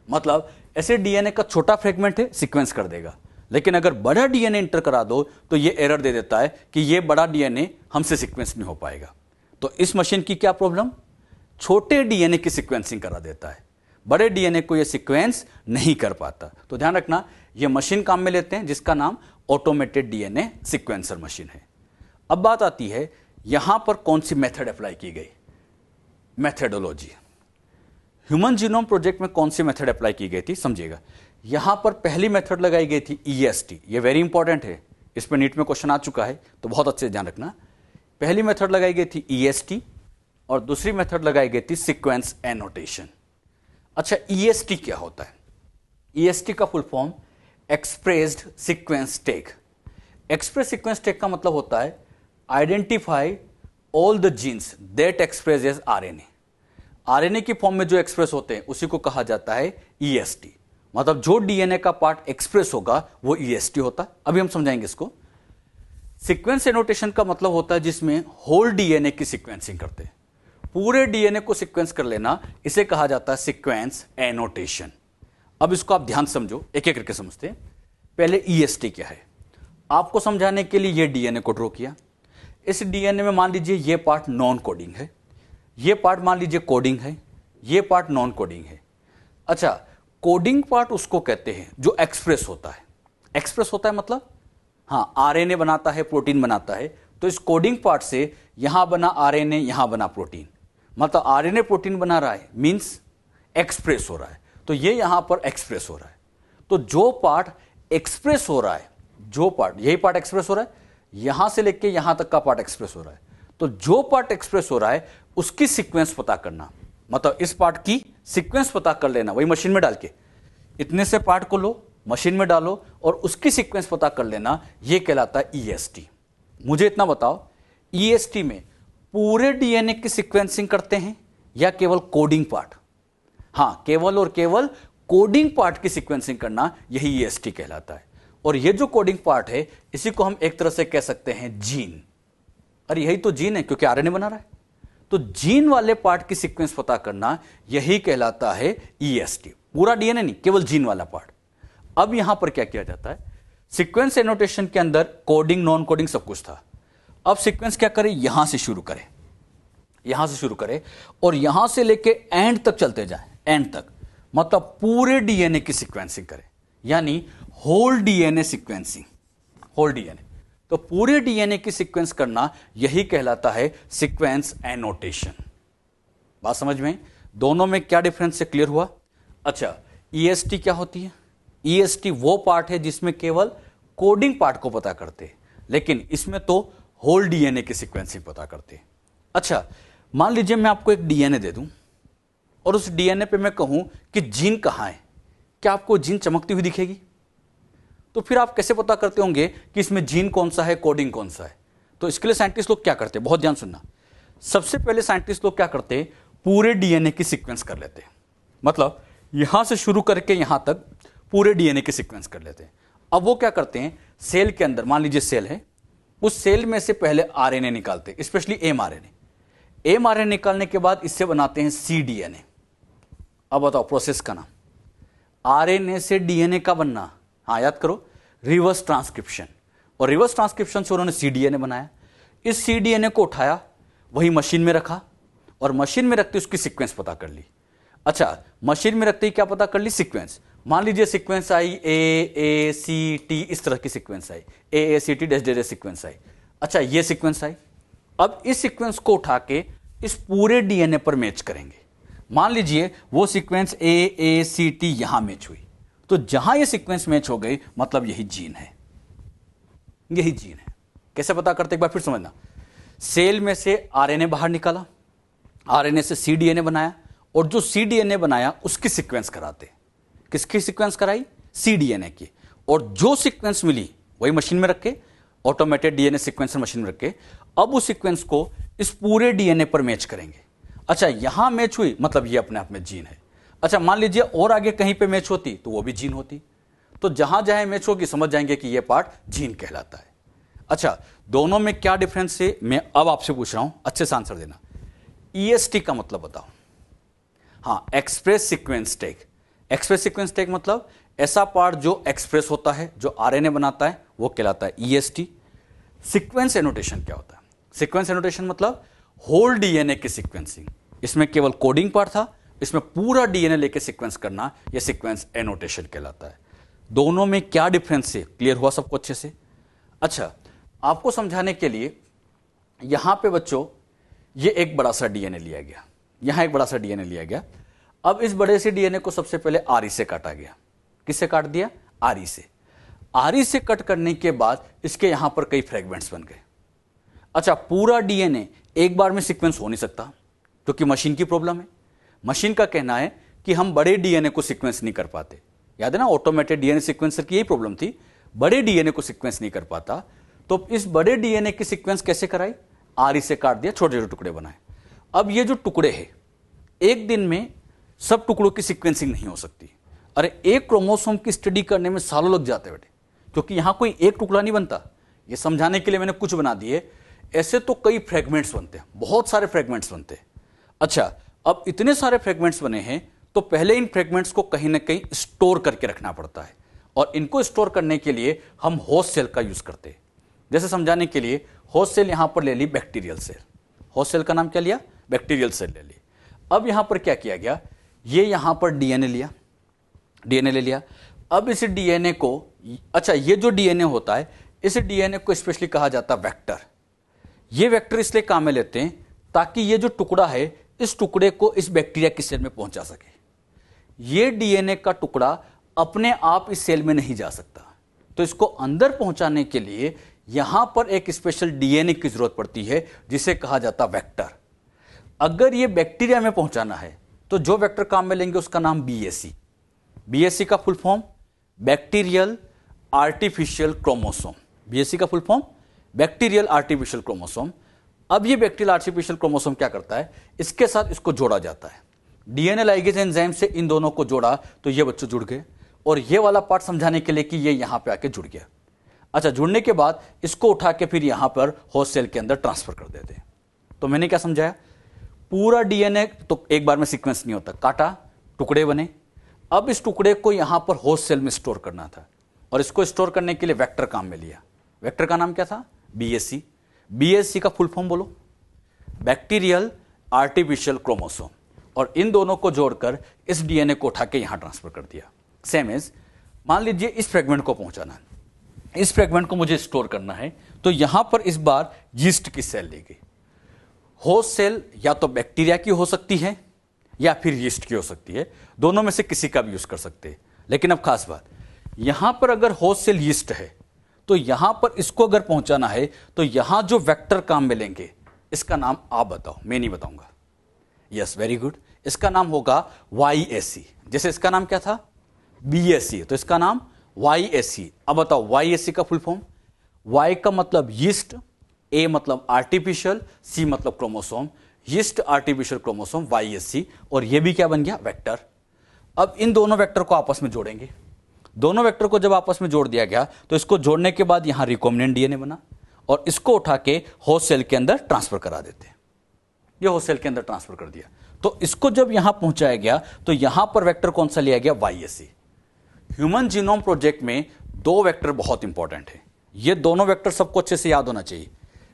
मतलब ऐसे डीएनए का छोटा फ्रेगमेंट है सीक्वेंस कर देगा, लेकिन अगर बड़ा डीएनए इंटर करा दो तो ये एरर दे देता है कि ये बड़ा डीएनए हमसे सीक्वेंस नहीं हो पाएगा। तो इस मशीन की क्या प्रॉब्लम? छोटे डीएनए की सीक्वेंसिंग करा देता है, बड़े डीएनए को ये सीक्वेंस नहीं कर पाता। तो ध्यान रखना, ये मशीन काम में लेते हैं जिसका नाम ऑटोमेटेड डीएनए सीक्वेंसर मशीन है। अब बात आती है यहां पर कौन सी मेथड अप्लाई की गई? मेथडोलॉजी। ह्यूमन जीनोम प्रोजेक्ट में कौन सी मेथड अप्लाई की गई थी समझिएगा। यहां पर पहली मेथड लगाई गई थी ईएसटी, ये वेरी इंपॉर्टेंट है, इस पर नीट में क्वेश्चन आ चुका है तो बहुत अच्छे से ध्यान रखना। पहली मेथड लगाई गई थी ईएसटी, और दूसरी मेथड लगाई गई थी सीक्वेंस एनोटेशन। अच्छा, ईएसटी क्या होता है? ईएसटी का full form expressed sequence tag. Express sequence tag का मतलब होता है identify all the genes that express as RNA. RNA की फॉर्म में जो एक्सप्रेस होते हैं उसी को कहा जाता है ईएसटी, मतलब जो डीएनए का पार्ट एक्सप्रेस होगा वो ईएसटी होता है। अभी हम समझाएंगे इसको। सीक्वेंस एनोटेशन का मतलब होता है जिसमें होल डीएनए की सीक्वेंसिंग करते हैं, पूरे डीएनए को सीक्वेंस कर लेना, इसे कहा जाता है सीक्वेंस एनोटेशन। अब इसको आप ध्यान समझो, एक एक करके समझते हैं। पहले ईएसटी क्या है, आपको समझाने के लिए ये डीएनए को ड्रॉ किया। इस डीएनए में मान लीजिए ये पार्ट नॉन कोडिंग है, ये पार्ट मान लीजिए कोडिंग है, ये पार्ट नॉन कोडिंग है। अच्छा, कोडिंग पार्ट उसको कहते हैं जो एक्सप्रेस होता है। एक्सप्रेस होता है मतलब हाँ, आरएनए बनाता है, प्रोटीन बनाता है, तो इस कोडिंग पार्ट से यहां बना आरएनए, यहां बना प्रोटीन, मतलब आरएनए प्रोटीन बना रहा है, मींस एक्सप्रेस हो रहा है, तो ये यहां पर एक्सप्रेस हो रहा है। तो जो पार्ट एक्सप्रेस हो रहा है, जो पार्ट, यही पार्ट एक्सप्रेस हो रहा है, यहां से लेके यहां तक का पार्ट एक्सप्रेस हो रहा है, तो जो पार्ट एक्सप्रेस हो रहा है उसकी सीक्वेंस पता करना, मतलब इस पार्ट की सीक्वेंस पता कर लेना, वही मशीन में डाल के इतने से पार्ट को लो, मशीन में डालो और उसकी सीक्वेंस पता कर लेना, यह कहलाता है ईएसटी। मुझे इतना बताओ, ईएसटी में पूरे डीएनए की सीक्वेंसिंग करते हैं या केवल कोडिंग पार्ट? हां, केवल और केवल कोडिंग पार्ट की सीक्वेंसिंग करना, यही ईएसटी कहलाता है। और ये जो कोडिंग पार्ट है इसी को हम एक तरह से कह सकते हैं जीन। अरे यही तो जीन है, क्योंकि आरएनए बना रहा है, तो जीन वाले पार्ट की सीक्वेंस पता करना यही कहलाता है ईएसटी। पूरा डीएनए नहीं, केवल जीन वाला पार्ट। अब यहां पर क्या किया जाता है, सीक्वेंस एनोटेशन के अंदर कोडिंग नॉन कोडिंग सब कुछ था। अब सीक्वेंस क्या करें, यहां से शुरू करें, यहां से शुरू करें और यहां से लेके एंड तक चलते जाएं, एंड तक, मतलब पूरे डीएनए की सीक्वेंसिंग करें, यानी whole DNA sequencing, whole DNA. तो पूरे डीएनए की सीक्वेंस करना यही कहलाता है सीक्वेंस एनोटेशन। बात समझ में? दोनों में क्या डिफरेंस है, क्लियर हुआ? अच्छा, ईएसटी क्या होती है? ईएसटी वो पार्ट है जिसमें केवल कोडिंग पार्ट को पता करते हैं, लेकिन इसमें तो होल डीएनए की सीक्वेंसिंग पता करते हैं। अच्छा, मान लीजिए मैं आपको एक डीएनए दे दूं और उस डीएनए पे मैं कहूं कि जीन कहां है, क्या आपको जीन चमकती हुई दिखेगी? तो फिर आप कैसे पता करते होंगे कि इसमें जीन कौन सा है, कोडिंग कौन सा है? तो इसके लिए साइंटिस्ट लोग क्या करते हैं, बहुत ध्यान सुनना। सबसे पहले साइंटिस्ट लोग क्या करते हैं, पूरे डीएनए की सीक्वेंस कर लेते हैं, मतलब यहां से शुरू करके यहां तक पूरे डीएनए की सीक्वेंस कर लेते हैं। अब वो क्या करते हैं, सेल के अंदर, मान लीजिए सेल है, उस सेल में से पहले आरएनए निकालते हैं, स्पेशली एमआरएनए। एमआरएनए निकालने के बाद इससे बनाते हैं सीडीएनए। अब बताओ प्रोसेस का नाम, आरएनए से डीएनए का बनना, हाँ याद करो, रिवर्स ट्रांसक्रिप्शन। और रिवर्स ट्रांसक्रिप्शन से उन्होंने सीडीएनए बनाया। इस सीडीएनए को उठाया, वही मशीन में रखा और मशीन में रखते उसकी सीक्वेंस पता कर ली। अच्छा, मशीन में रखते ही क्या पता कर ली, सीक्वेंस। मान लीजिए सीक्वेंस आई ए सी टी, इस तरह की सीक्वेंस आई, A C T dash dash sequence आई। अच्छा, ये सीक्वेंस आई। अब इस सीक्वेंस को उठा के इस पूरे डीएनए पर मैच करेंगे। मान लीजिए वो सीक्वेंस ए सी टी यहां मैच हुई, तो जहां ये सीक्वेंस मैच हो गई मतलब यही जीन है, यही जीन है। कैसे पता करते, एक बार फिर समझना। सेल में से आरएनए बाहर निकाला, आरएनए से सीडीएनए बनाया और जो सीडीएनए बनाया उसकी सीक्वेंस कराते। किसकी सीक्वेंस कराई, सीडीएनए की। और जो सीक्वेंस मिली वही मशीन में रखे, ऑटोमेटेड डीएनए सीक्वेंसर मशीन में रखे। अब उस सीक्वेंस को इस पूरे डीएनए पर मैच करेंगे। अच्छा, यहां मैच हुई मतलब ये अपने आप में जीन है। अच्छा, मान लीजिए और आगे कहीं पे मैच होती तो वो भी जीन होती। तो जहां जहां मैच होगी समझ जाएंगे कि ये पार्ट जीन कहलाता है। अच्छा, दोनों में क्या डिफरेंस है, मैं अब आपसे पूछ रहा हूं, अच्छे से आंसर देना। ईएसटी का मतलब बताओ। हां, express sequence tag. Express sequence tag मतलब ऐसा पार्ट जो एक्सप्रेस होता है, जो आरएनए बनाता है, वो कहलाता है ईएसटी। सीक्वेंस एनोटेशन क्या होता है, सीक्वेंस एनोटेशन मतलब होल डीएनए की सीक्वेंसिंग। इसमें केवल कोडिंग पार्ट था, इसमें पूरा डीएनए लेके सीक्वेंस करना, यह सीक्वेंस एनोटेशन कहलाता है। दोनों में क्या डिफरेंस है, क्लियर हुआ सबको अच्छे से? अच्छा, आपको समझाने के लिए यहां पे बच्चों ये एक बड़ा सा डीएनए लिया गया, यहां एक बड़ा सा डीएनए लिया गया। अब इस बड़े से डीएनए को सबसे पहले आरी से काटा गया। किससे काट दिया, आरी से। आरी से कट करने के बाद इसके यहां पर कई फ्रेगमेंट्स बन गए। अच्छा, पूरा डीएनए एक बार में सीक्वेंस हो नहीं सकता क्योंकि मशीन की प्रॉब्लम है। मशीन का कहना है कि हम बड़े डीएनए को सीक्वेंस नहीं कर पाते। याद है ना, ऑटोमेटेड डीएनए सीक्वेंसर की यही प्रॉब्लम थी, बड़े डीएनए को सीक्वेंस नहीं कर पाता। तो इस बड़े डीएनए की सीक्वेंस कैसे कराई, आरी से काट दिया, छोटे छोटे टुकड़े बनाए। अब ये जो टुकड़े हैं, एक दिन में सब टुकड़ों की सीक्वेंसिंग नहीं हो सकती। अरे एक क्रोमोसोम की स्टडी करने में सालों लग जाते बेटे, क्योंकि यहां कोई एक टुकड़ा नहीं बनता। ये समझाने के लिए मैंने कुछ बना दिए, ऐसे तो कई फ्रेगमेंट्स बनते हैं, बहुत सारे फ्रेगमेंट्स बनते हैं। अच्छा, अब इतने सारे फ्रेगमेंट्स बने हैं तो पहले इन फ्रेगमेंट्स को कहीं ना कहीं स्टोर करके रखना पड़ता है, और इनको स्टोर करने के लिए हम होस्ट सेल का यूज करते हैं। जैसे समझाने के लिए, होस्ट सेल यहां पर ले ली बैक्टीरियल सेल, होस्ट सेल का नाम क्या लिया, बैक्टीरियल सेल ले ली। अब यहां पर क्या किया गया, ये यहां पर डीएनए लिया, डीएनए ले लिया। अब इस डीएनए को, अच्छा ये जो डीएनए होता है, इस डीएनए को स्पेशली कहा जाता है वेक्टर। ये वेक्टर इसलिए काम में लेते हैं ताकि ये जो टुकड़ा है, इस टुकड़े को इस बैक्टीरिया की सेल में पहुंचा सके। ये डीएनए का टुकड़ा अपने आप इस सेल में नहीं जा सकता, तो इसको अंदर पहुंचाने के लिए यहां पर एक स्पेशल डीएनए की जरूरत पड़ती है जिसे कहा जाता वेक्टर। अगर ये बैक्टीरिया में पहुंचाना है तो जो वेक्टर काम में लेंगे उसका नाम बीएससी। बीएससी का full form bacterial artificial chromosome. BSC का full form bacterial artificial chromosome. अब ये बैक्टीरियल आर्टिफिशियल क्रोमोसोम क्या करता है, इसके साथ इसको जोड़ा जाता है। डीएनए लाइगेज एंजाइम से इन दोनों को जोड़ा तो ये बच्चों जुड़ गए, और ये वाला पार्ट समझाने के लिए कि ये यहां पे आके जुड़ गया। अच्छा, जुड़ने के बाद इसको उठा के फिर यहां पर होस्ट सेल के अंदर ट्रांसफर कर देते हैं। तो मैंने क्या समझाया, पूरा डीएनए तो एक बार में सीक्वेंस नहीं होता, काटा, टुकड़े बने। अब इस टुकड़े को यहां पर होस्ट सेल में स्टोर करना था, और इसको स्टोर करने के लिए वेक्टर काम में लिया। वेक्टर का नाम क्या था, बीएससी। बीएससी का फुल फॉर्म बोलो, बैक्टीरियल आर्टिफिशियल क्रोमोसोम। और इन दोनों को जोड़कर इस डीएनए को उठा के यहां ट्रांसफर कर दिया। सेम एज मान लीजिए इस फ्रेगमेंट को पहुंचाना है, इस फ्रेगमेंट को मुझे स्टोर करना है, तो यहां पर इस बार यीस्ट की सेल ली गई। होस्ट सेल या तो बैक्टीरिया की हो सकती है या फिर यीस्ट की हो सकती है, दोनों में से किसी का भी यूज कर सकते हैं। लेकिन अब खास बात, यहां पर अगर होस्ट सेल यीस्ट है तो यहां पर इसको अगर पहुंचाना है तो यहां जो वेक्टर काम में लेंगे इसका नाम आप बताओ, मैं नहीं बताऊंगा। यस, वेरी गुड, इसका नाम होगा YAC। जैसे इसका नाम क्या था, BSC, तो इसका नाम YAC। अब बताओ YAC का फुल फॉर्म, Y का मतलब यीस्ट, A मतलब आर्टिफिशियल, C मतलब chromosome, yeast artificial chromosome YAC, और ये भी क्या बन गया, वेक्टर। अब इन दोनों वेक्टर को आपस में जोड़ेंगे। दोनों वेक्टर को जब आपस में जोड़ दिया गया तो इसको जोड़ने के बाद यहां रिकॉम्बिनेंट डीएनए बना, और इसको उठा के होस्ट सेल के अंदर ट्रांसफर करा देते हैं। ये होस्ट सेल के अंदर ट्रांसफर कर दिया, तो इसको जब यहां पहुंचाया गया तो यहां पर वेक्टर कौन सा लिया गया, YAC। ह्यूमन जीनोम प्रोजेक्ट में दो वेक्टर बहुत इंपॉर्टेंट है, ये दोनों वेक्टर सबको अच्छे से याद होना चाहिए,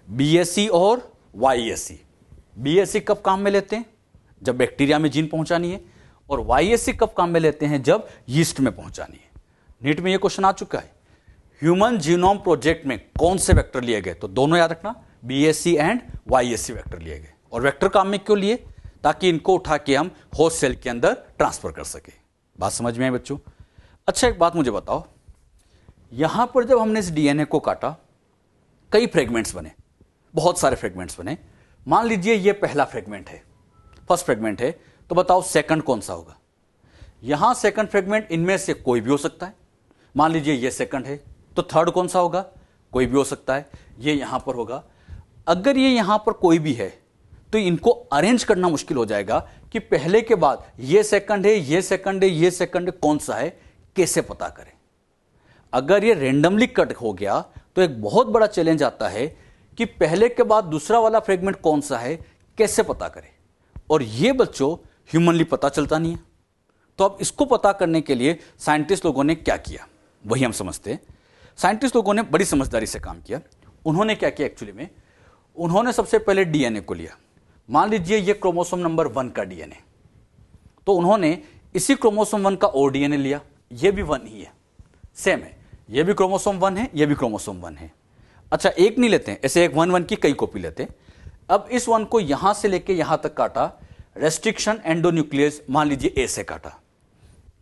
BSC और YAC। BSC कब काम में लेते हैं, जब बैक्टीरिया में जीन पहुंचानी है, और YAC कब काम में लेते हैं, जब यीस्ट में पहुंचानी है। नीट में ये क्वेश्चन आ चुका है, ह्यूमन जीनोम प्रोजेक्ट में कौन से वेक्टर लिए गए, तो दोनों याद रखना, BSC एंड YAC वेक्टर लिए गए। और वेक्टर काम में क्यों लिए, ताकि इनको उठा के हम होस्ट सेल के अंदर ट्रांसफर कर सके। बात समझ में आई बच्चों। अच्छा, एक बात मुझे बताओ, यहां पर जब हमने इस डीएनए को काटा, कई फ्रेगमेंट्स बने, बहुत सारे फ्रेगमेंट्स बने। मान लीजिए ये पहला फ्रेगमेंट है, फर्स्ट फ्रेगमेंट है, तो बताओ सेकंड कौन सा होगा। यहां सेकंड फ्रेगमेंट इनमें से कोई भी हो सकता है। मान लीजिए ये सेकंड है, तो थर्ड कौन सा होगा, कोई भी हो सकता है, ये यहां पर होगा। अगर ये यहां पर कोई भी है तो इनको अरेंज करना मुश्किल हो जाएगा कि पहले के बाद ये सेकंड है, ये सेकंड है, ये सेकंड है, कौन सा है, कैसे पता करें। अगर ये रेंडमली कट हो गया तो एक बहुत बड़ा चैलेंज आता है कि पहले के बाद दूसरा वाला फ्रेगमेंट कौन सा है, कैसे पता करें। और ये बच्चों ह्यूमनली पता चलता नहीं है। तो अब इसको पता करने के लिए साइंटिस्ट लोगों ने क्या किया, वही हम समझते हैं। साइंटिस्ट लोगों ने बड़ी समझदारी से काम किया। उन्होंने क्या किया, एक्चुअली में उन्होंने सबसे पहले डीएनए को लिया। मान लीजिए ये क्रोमोसोम नंबर 1 का डीएनए, तो उन्होंने इसी क्रोमोसोम 1 का और डीएनए लिया, ये भी 1 ही है, सेम है, ये भी क्रोमोसोम 1 है, ये भी क्रोमोसोम 1 है। अच्छा, एक नहीं लेते हैं, ऐसे एक 1 की कई कॉपी लेते हैं। अब इस 1 को यहां से लेके यहां तक काटा, रेस्ट्रिक्शन एंडोन्यूक्लियस मान लीजिए ए से काटा,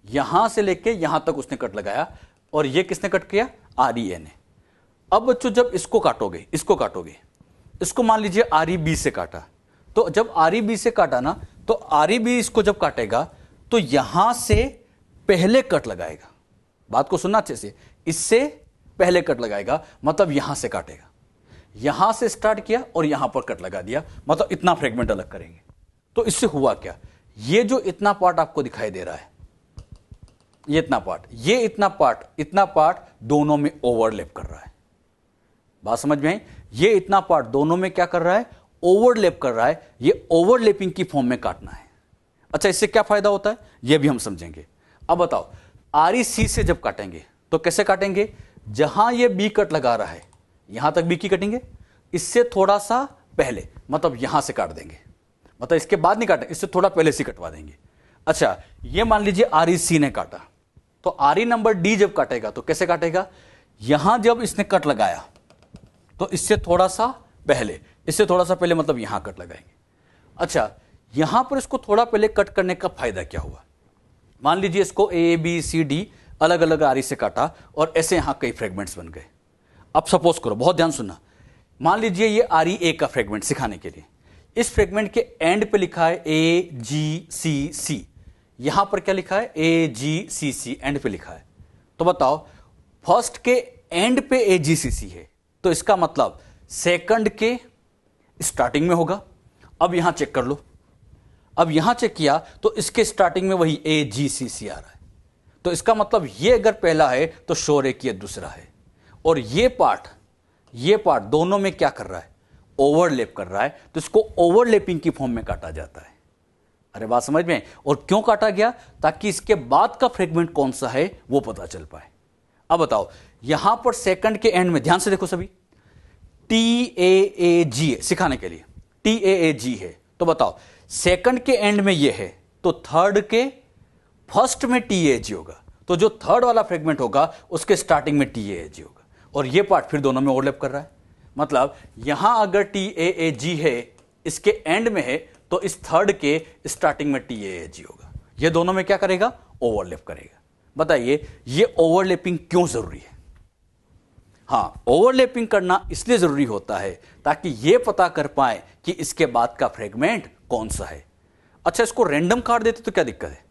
यहां से लेके यहां तक उसने कट लगाया, और ये किसने कट किया, REA ने। अब बच्चों जब इसको काटोगे, इसको मान लीजिए REB से काटा, तो जब REB से काटा ना, तो REB इसको जब काटेगा तो यहां से पहले कट लगाएगा। बात को सुनना अच्छे से, इससे पहले कट लगाएगा, मतलब यहां से काटेगा। यहां से स्टार्ट किया और यहां पर कट लगा दिया, मतलब इतना फ्रेगमेंट अलग करेंगे। तो इससे हुआ क्या, ये जो इतना पार्ट आपको दिखाई दे रहा है, ये इतना पार्ट दोनों में ओवरलैप कर रहा है। बात समझ में आई, ये इतना पार्ट दोनों में क्या कर रहा है, ओवरलैप कर रहा है। ये ओवरलैपिंग की फॉर्म में काटना है। अच्छा, इससे क्या फायदा होता है, ये भी हम समझेंगे। अब बताओ, REC से जब काटेंगे तो कैसे काटेंगे, जहां ये बी कट लगा रहा है यहां तक बी की कटेंगे, इससे थोड़ा सा पहले, मतलब यहां से काट देंगे, मतलब इसके बाद नहीं काटेंगे, इससे थोड़ा पहले से कटवा देंगे। अच्छा, ये मान लीजिए REC ने काटा, तो RE नंबर D जब काटेगा तो कैसे काटेगा, यहां जब इसने कट लगाया तो इससे थोड़ा सा पहले, मतलब यहां कट लगाएंगे। अच्छा, यहां पर इसको थोड़ा पहले कट करने का फायदा क्या हुआ, मान लीजिए इसको A B C D अलग अलग RE से काटा और ऐसे यहां कई फ्रेगमेंट्स बन गए। अब सपोज करो, बहुत ध्यान सुनना, मान लीजिए ये REA का फ्रेगमेंट सिखाने के लिए, इस फ्रेगमेंट के एंड पे लिखा है AGCC, यहां पर क्या लिखा है AGCC, एंड पे लिखा है। तो बताओ फर्स्ट के एंड पे AGCC है, तो इसका मतलब सेकंड के स्टार्टिंग में होगा। अब यहां चेक कर लो, अब यहां चेक किया तो इसके स्टार्टिंग में वही AGCC आ रहा है, तो इसका मतलब ये अगर पहला है तो श्योर है कि ये दूसरा है। और ये पार्ट दोनों में क्या कर रहा है, ओवरलैप कर रहा है, तो इसको ओवरलैपिंग की फॉर्म में काटा जाता है। अरे बात समझ में? और क्यों काटा गया? ताकि इसके बाद का फ्रेगमेंट कौन सा है वो पता चल पाए। अब बताओ यहां पर सेकंड के एंड में, ध्यान से देखो सभी, TAAG है सिखाने के लिए, TAAG है, तो बताओ सेकंड के एंड में ये है, तो थर्ड के फर्स्ट में TAAG होगा, तो जो थर्ड वाला फ्रेगमेंट होगा उसके स्टार्टिंग में TAAG होगा। और ये पार्ट फिर दोनों में ओवरलैप कर रहा है, मतलब यहां अगर TAAG है इसके एंड में है, तो इस थर्ड के स्टार्टिंग में TAAG होगा। ये दोनों में क्या करेगा, ओवरलैप करेगा। बताइए ये ओवरलैपिंग क्यों जरूरी है? हां, ओवरलैपिंग करना इसलिए जरूरी होता है ताकि यह पता कर पाए कि इसके बाद का फ्रेगमेंट कौन सा है। अच्छा, इसको रैंडम काट देते तो क्या दिक्कत है?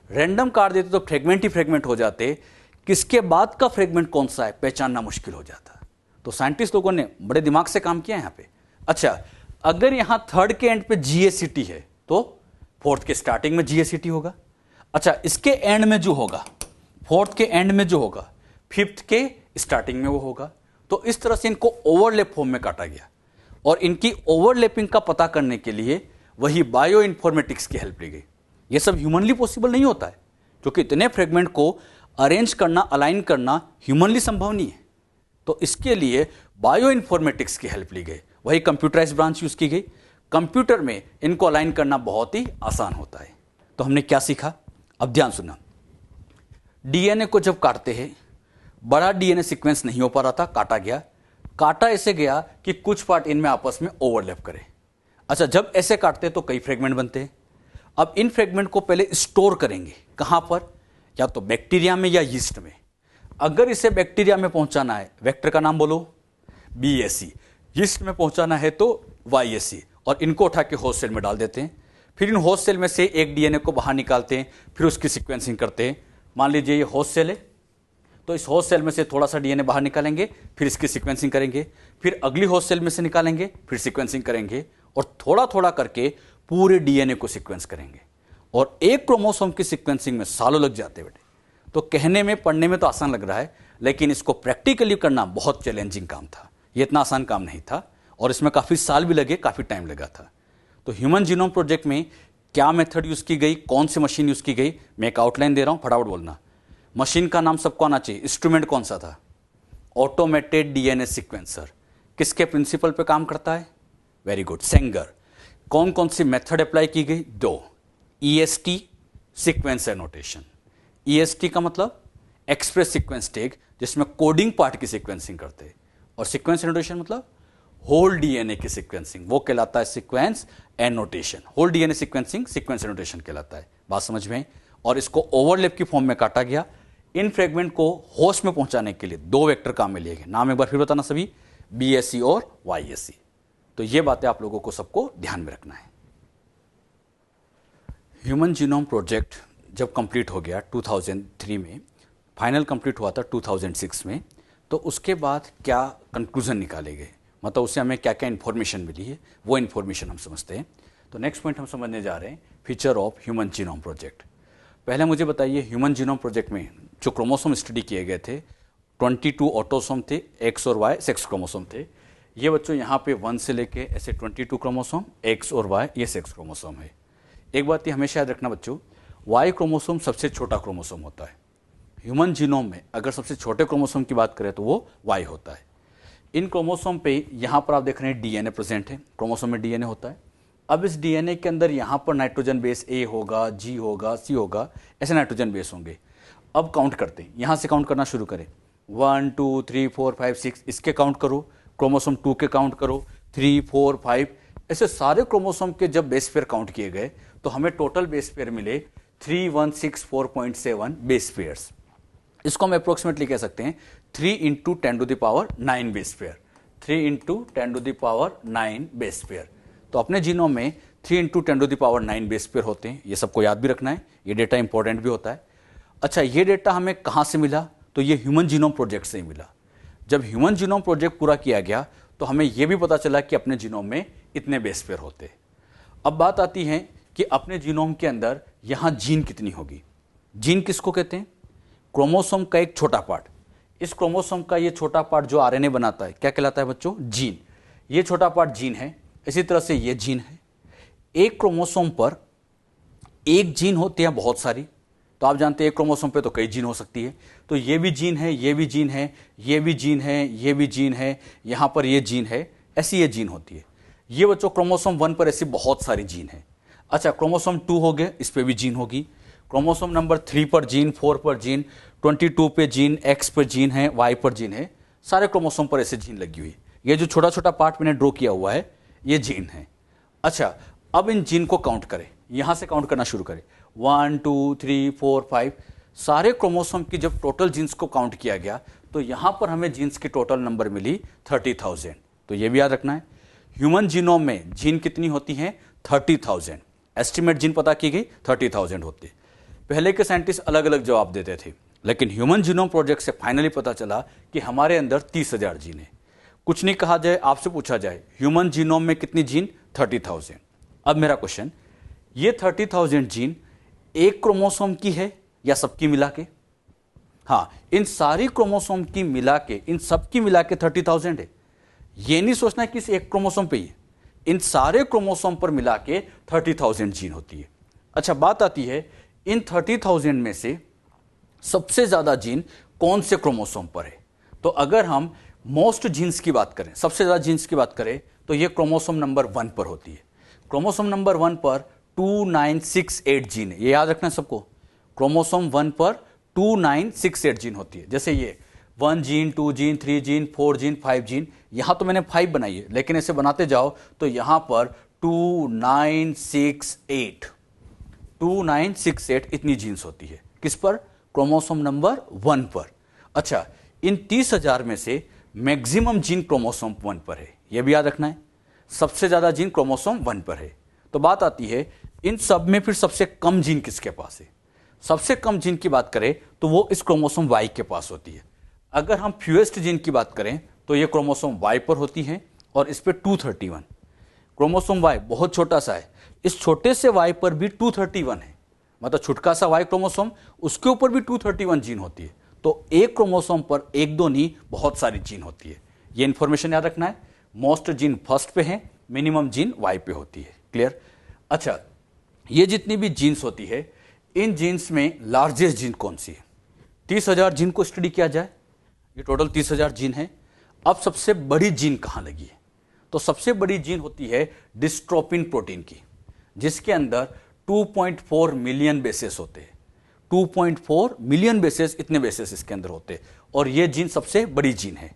रैंडम काट देते तो फ्रेगमेंट ही फ्रेगमेंट हो जाते, किसके बाद का फ्रेगमेंट कौन सा है पहचानना मुश्किल हो जाता। तो साइंटिस्ट लोगों ने बड़े दिमाग से काम किया यहां पे। अच्छा, अगर यहां थर्ड के एंड पे GACT है तो फोर्थ के स्टार्टिंग में GACT होगा। अच्छा, इसके एंड में जो होगा, फोर्थ के एंड में जो होगा, फिफ्थ के स्टार्टिंग में वो होगा। तो इस तरह से इनको ओवरलैप फॉर्म में काटा गया, और इनकी ओवरलैपिंग का पता करने के लिए वही बायो इन्फॉर्मेटिक्स की हेल्प ली गई। ये सब ह्यूमनली पॉसिबल नहीं होता है, क्योंकि इतने फ्रेगमेंट को अरेंज करना, अलाइन करना ह्यूमनली संभव नहीं है। तो इसके लिए बायो इन्फॉर्मेटिक्स की हेल्प ली गई, वही कंप्यूटराइज ब्रांच यूज की गई। कंप्यूटर में इनको अलाइन करना बहुत ही आसान होता है। तो हमने क्या सीखा, अब ध्यान सुनना। DNA को जब काटते हैं, बड़ा DNA सीक्वेंस नहीं हो पा रहा था, काटा गया। काटा ऐसे गया कि कुछ पार्ट इनमें आपस में ओवरलैप करे। अच्छा, जब ऐसे काटते तो कई फ्रेगमेंट बनते हैं। अब इन फ्रेगमेंट को पहले स्टोर करेंगे, कहां पर? या तो बैक्टीरिया में या यीस्ट में। अगर इसे बैक्टीरिया में पहुंचाना है, वेक्टर का नाम बोलो BAC, यीस्ट में पहुंचाना है तो YAC, और इनको उठा के होस्ट सेल में डाल देते हैं। फिर इन होस्ट सेल में से एक DNA को बाहर निकालते हैं, फिर उसकी सीक्वेंसिंग करते हैं। मान लीजिए ये होस्ट सेल है, तो इस होस्ट सेल में से थोड़ा सा DNA बाहर निकालेंगे, फिर इसकी सीक्वेंसिंग करेंगे, फिर अगली होस्ट सेल में से निकालेंगे, फिर सीक्वेंसिंग करेंगे, और थोड़ा थोड़ा करके पूरे DNA को सीक्वेंस करेंगे। और एक क्रोमोसोम की सीक्वेंसिंग में सालों लग जाते बेटे। तो कहने में, पढ़ने में तो आसान लग रहा है, लेकिन इसको प्रैक्टिकली करना बहुत चैलेंजिंग काम था। ये इतना आसान काम नहीं था, और इसमें काफ़ी साल भी लगे, काफ़ी टाइम लगा था। तो ह्यूमन जीनोम प्रोजेक्ट में क्या मेथड यूज़ की गई, कौन सी मशीन यूज़ की गई, मैं एक आउटलाइन दे रहा हूँ, फटाफट बोलना। मशीन का नाम सबको आना चाहिए। इंस्ट्रूमेंट कौन सा था? Automated DNA sequencer. किसके प्रिंसिपल पे काम करता है? Very good, Sengar. कौन कौन सी मेथड अप्लाई की गई? 2, EST, सीक्वेंस एनोटेशन। EST का मतलब एक्सप्रेस सीक्वेंस टैग, जिसमें कोडिंग पार्ट की सीक्वेंसिंग करते हैं, और सीक्वेंस एनोटेशन मतलब होल DNA की सीक्वेंसिंग, वो कहलाता है sequence annotation. Whole DNA sequencing sequence annotation कहलाता है। बात समझ में? और इसको ओवरलैप की फॉर्म में काटा गया। इन फ्रेगमेंट को होस्ट में पहुंचाने के लिए 2 वेक्टर काम में लिए गए। नाम एक बार फिर बताना सभी, BAC और YAC। तो ये बातें आप लोगों को सबको ध्यान में रखना है। ह्यूमन जीनोम प्रोजेक्ट जब कंप्लीट हो गया 2003 में, फाइनल कंप्लीट हुआ था 2006 में, तो उसके बाद क्या कंक्लूजन निकाले गए, मतलब उससे हमें क्या क्या इन्फॉर्मेशन मिली है, वो इन्फॉर्मेशन हम समझते हैं। तो नेक्स्ट पॉइंट हम समझने जा रहे हैं, feature of human genome project. पहले मुझे बताइए, ह्यूमन जीनोम प्रोजेक्ट में जो क्रोमोसोम स्टडी किए गए थे, 22 ऑटोसोम थे, X और Y सेक्स क्रोमोसोम थे। ये बच्चों यहाँ पे 1 से लेके ऐसे 22 क्रोमोसोम, X और Y ये सेक्स क्रोमोसोम है। एक बात ये हमेशा याद रखना बच्चों, Y क्रोमोसोम सबसे छोटा क्रोमोसोम होता है। ह्यूमन जीनोम में अगर सबसे छोटे क्रोमोसोम की बात करें तो वो Y होता है। इन क्रोमोसोम पे यहाँ पर आप देख रहे हैं DNA प्रेजेंट है, क्रोमोसोम में DNA होता है। अब इस DNA के अंदर यहाँ पर नाइट्रोजन बेस A होगा, G होगा, C होगा, ऐसे नाइट्रोजन बेस होंगे। अब काउंट करते हैं, यहाँ से काउंट करना शुरू करें। 1 2 3 4 5 6, इसके काउंट करो, क्रोमोसोम 2 के काउंट करो, 3 4 5, ऐसे सारे क्रोमोसोम के जब बेस पेयर काउंट किए गए तो हमें टोटल बेस पेयर मिले 3164.7 बेस पेयर्स। इसको हम अप्रोक्सीमेटली कह सकते हैं 3 into 10⁹ base pair, 3 into 10⁹ base pair. तो अपने जीनोम में 3 इंटू 10⁹ बेस पेयर होते हैं, ये सबको याद भी रखना है, ये डेटा इंपॉर्टेंट भी होता है। अच्छा, ये डेटा हमें कहाँ से मिला? तो ये ह्यूमन जीनोम प्रोजेक्ट से ही मिला। जब ह्यूमन जीनोम प्रोजेक्ट पूरा किया गया तो हमें यह भी पता चला कि अपने जीनोम में इतने बेस पेयर होते हैं। अब बात आती है कि अपने जीनोम के अंदर यहाँ जीन कितनी होगी। जीन किसको कहते हैं? क्रोमोसोम का एक छोटा पार्ट। इस क्रोमोसोम का ये छोटा पार्ट जो आरएनए बनाता है क्या कहलाता है बच्चों? जीन। ये छोटा पार्ट जीन है। इसी तरह से ये जीन है। एक क्रोमोसोम पर एक जीन होती है बहुत सारी, तो आप जानते हैं एक क्रोमोसोम पे तो कई जीन हो सकती है। तो ये भी जीन है, ये भी जीन है, ये भी जीन है, ये भी जीन है, यहां पर ये जीन है, ऐसी ये जीन होती है। ये बच्चों क्रोमोसोम 1 पर ऐसी बहुत सारी जीन है। अच्छा, क्रोमोसोम 2 हो गए, इस पे भी जीन होगी। क्रोमोसोम नंबर 3 पर जीन, 4 पर जीन, 22 पे जीन, एक्स पर जीन है, वाई पर जीन है, सारे क्रोमोसोम पर ऐसे जीन लगी हुई। ये जो छोटा छोटा पार्ट मैंने ड्रॉ किया हुआ है ये जीन है। अच्छा, अब इन जीन को काउंट करें, यहां से काउंट करना शुरू करें। 1 2 3 4 5 सारे क्रोमोसोम की जब टोटल जीन्स को काउंट किया गया तो यहां पर हमें जीन्स की टोटल नंबर मिली 30,000। तो ये भी याद रखना है, ह्यूमन जीनोम में जीन कितनी होती है? 30,000। एस्टिमेट जीन पता की गई 30,000 होते। पहले के साइंटिस्ट अलग अलग जवाब देते थे, लेकिन ह्यूमन जीनोम प्रोजेक्ट से फाइनली पता चला कि हमारे अंदर 30,000 जीन है। कुछ नहीं कहा जाए, आपसे पूछा जाए ह्यूमन जीनोम में कितनी जीन? 30,000। अब मेरा क्वेश्चन, ये 30,000 जीन एक क्रोमोसोम की है या सबकी मिला के? हाँ, इन सारी क्रोमोसोम की मिला के, इन सबकी मिला के 30,000 है। ये नहीं सोचना कि इस एक क्रोमोसोम पे ही, इन सारे क्रोमोसोम पर मिला के 30,000 जीन होती है। अच्छा, बात आती है इन 30,000 में से सबसे ज्यादा जीन कौन से क्रोमोसोम पर है? तो अगर हम मोस्ट जीन्स की बात करें, सबसे ज्यादा जीन्स की बात करें, तो ये क्रोमोसोम नंबर 1 पर होती है। क्रोमोसोम नंबर 1 पर 2968 जीन है, ये याद रखना सबको। क्रोमोसोम 1 पर 2968 जीन होती है। जैसे ये 1 gene, 2 gene, 3 gene, 4 gene, 5 gene, यहां तो मैंने 5 बनाई है, लेकिन ऐसे बनाते जाओ तो यहां पर 2968 इतनी जीन्स होती है। किस पर? क्रोमोसोम नंबर 1 पर। अच्छा, इन 30,000 में से मैक्सिमम जीन क्रोमोसोम 1 पर है, यह भी याद रखना है। सबसे ज्यादा जीन क्रोमोसोम 1 पर है। तो बात आती है इन सब में फिर सबसे कम जीन किसके पास है? सबसे कम जीन की बात करें तो वो इस क्रोमोसोम वाई के पास होती है। अगर हम फ्यूएस्ट जीन की बात करें तो ये क्रोमोसोम वाई पर होती है और इस पे 231। क्रोमोसोम वाई बहुत छोटा सा है, इस छोटे से वाई पर भी 231 है, मतलब छुटका सा वाई क्रोमोसोम, उसके ऊपर भी 231 जीन होती है। तो एक क्रोमोसोम पर एक दो नहीं, बहुत सारी जीन होती है। ये इंफॉर्मेशन याद रखना है। मोस्ट जीन फर्स्ट पे है, मिनिमम जीन वाई पे होती है। क्लियर? अच्छा, ये जितनी भी जीन्स होती है, इन जीन्स में लार्जेस्ट जीन कौन सी है? 30,000 जीन को स्टडी किया जाए, ये टोटल 30,000 जीन है। अब सबसे बड़ी जीन कहां लगी है? तो सबसे बड़ी जीन होती है डिस्ट्रोफिन प्रोटीन की, जिसके अंदर 2.4 मिलियन बेसेस होते हैं। 2.4 मिलियन बेसेस, इतने बेसेस इसके अंदर होते हैं, और ये जीन सबसे बड़ी जीन है।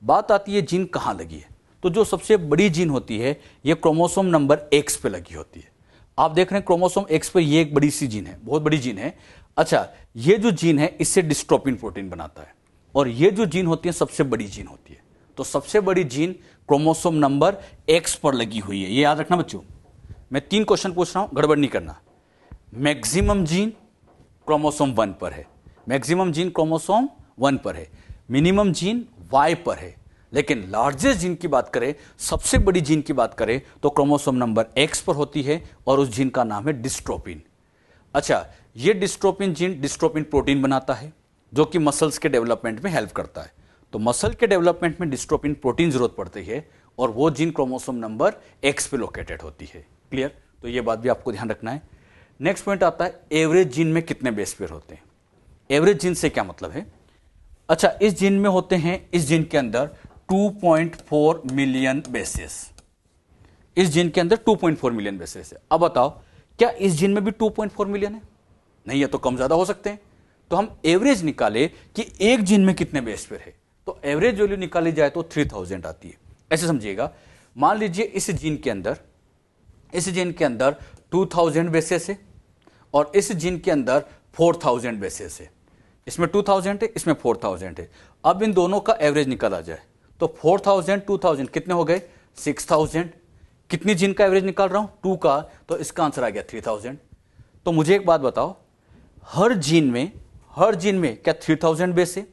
बात आती है जीन कहां लगी है, तो जो सबसे बड़ी जीन होती है ये क्रोमोसोम नंबर X पे लगी होती है। आप देख रहे हैं क्रोमोसोम X पे ये एक बड़ी सी जीन है, बहुत बड़ी जीन है। अच्छा, ये जो जीन है इससे डिस्ट्रोफिन प्रोटीन बनाता है, और ये जो जीन होती है सबसे बड़ी जीन होती है। तो सबसे बड़ी जीन क्रोमोसोम नंबर X पर लगी हुई है, ये याद रखना बच्चों। मैं 3 क्वेश्चन पूछ रहा हूं, गड़बड़ नहीं करना। मैक्सिमम जीन क्रोमोसोम 1 पर है, मैक्सिमम जीन क्रोमोसोम 1 पर है, मिनिमम जीन Y पर है, लेकिन लार्जेस्ट जीन की बात करें, सबसे बड़ी जीन की बात करें तो क्रोमोसोम नंबर X पर होती है, और उस जीन का नाम है डिस्ट्रोफिन। अच्छा, ये डिस्ट्रोफिन जीन डिस्ट्रोफिन प्रोटीन बनाता है जो कि मसल्स के डेवलपमेंट में हेल्प करता है। तो मसल के डेवलपमेंट में डिस्ट्रोफिन प्रोटीन जरूरत पड़ती है, और वो जीन क्रोमोसोम नंबर X पे लोकेटेड होती है। क्लियर? तो ये बात भी आपको ध्यान रखना है। नेक्स्ट पॉइंट आता है एवरेज जीन में कितने बेस पेयर होते हैं। एवरेज जीन से क्या मतलब है? अच्छा, इस जीन में होते हैं, इस जीन के अंदर 2.4 मिलियन बेसेस, इस जीन के अंदर 2.4 मिलियन बेसेस है। अब बताओ, क्या इस जीन में भी 2.4 मिलियन है? नहीं है, तो कम ज्यादा हो सकते हैं। तो हम एवरेज निकाले कि एक जीन में कितने बेस पेयर है, तो एवरेज वैल्यू निकाली जाए तो 3000 आती है। ऐसे समझिएगा, मान लीजिए इस जीन के अंदर 2000 बेसेस है, और इस जीन के अंदर 4000 बेसेस है। इसमें 2000 है, इसमें 4000 है। अब इन दोनों का एवरेज निकाला जाए तो 4000 2000 कितने हो गए 6000। कितनी जीन का एवरेज निकाल रहा हूं 2 का, तो इसका आंसर आ गया 3000। तो मुझे एक बात बताओ, हर जीन में क्या 3000 बेस है?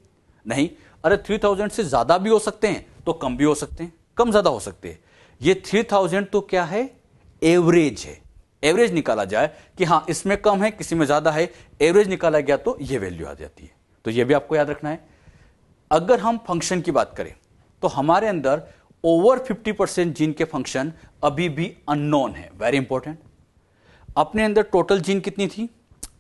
नहीं। अरे 3000 से ज्यादा भी हो सकते हैं तो कम भी हो सकते हैं, कम ज्यादा हो सकते हैं। ये 3000 तो क्या है, एवरेज है। एवरेज निकाला जाए कि हाँ इसमें कम है किसी में ज्यादा है, एवरेज निकाला गया तो ये वैल्यू आ जाती है। तो ये भी आपको याद रखना है। अगर हम फंक्शन की बात करें तो हमारे अंदर ओवर 50% जीन के फंक्शन अभी भी अननोन है। Very important. अपने अंदर टोटल जीन कितनी थी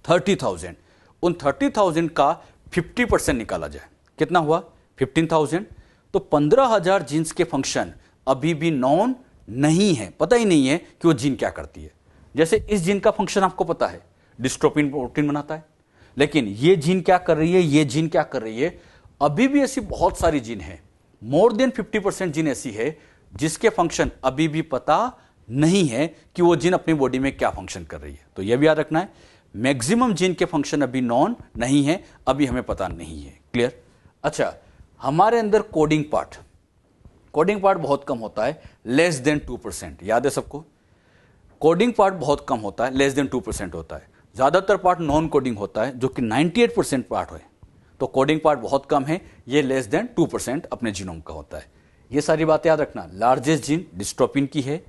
30,000। उन 30,000 का 50% निकाला जाए, कितना हुआ 15,000। तो 15,000 जीन्स के फंक्शन अभी भी नॉन नहीं है, पता ही नहीं है कि वो जीन क्या करती है। जैसे इस जीन का फंक्शन आपको पता है, डिस्ट्रोफिन प्रोटीन बनाता है, लेकिन ये जीन क्या कर रही है, ये जीन क्या कर रही है। अभी भी ऐसी बहुत सारी जीन है, मोर देन 50% जीन ऐसी है जिसके फंक्शन अभी भी पता नहीं है कि वो जीन अपनी बॉडी में क्या फंक्शन कर रही है। तो यह भी याद रखना है, मैक्सिमम जीन के फंक्शन अभी नॉन नहीं है, अभी हमें पता नहीं है। क्लियर? अच्छा, हमारे अंदर कोडिंग पार्ट बहुत कम होता है, लेस देन 2%। याद है सबको? कोडिंग पार्ट बहुत कम होता है, लेस देन 2% होता है। ज्यादातर पार्ट नॉन कोडिंग होता है जो कि 98% पार्ट है। तो कोडिंग पार्ट बहुत कम है, ये लेस देन 2% अपने जीनोम का होता है। ये सारी बातें याद रखना। लार्जेस्ट जीन डिस्ट्रोफिन की है,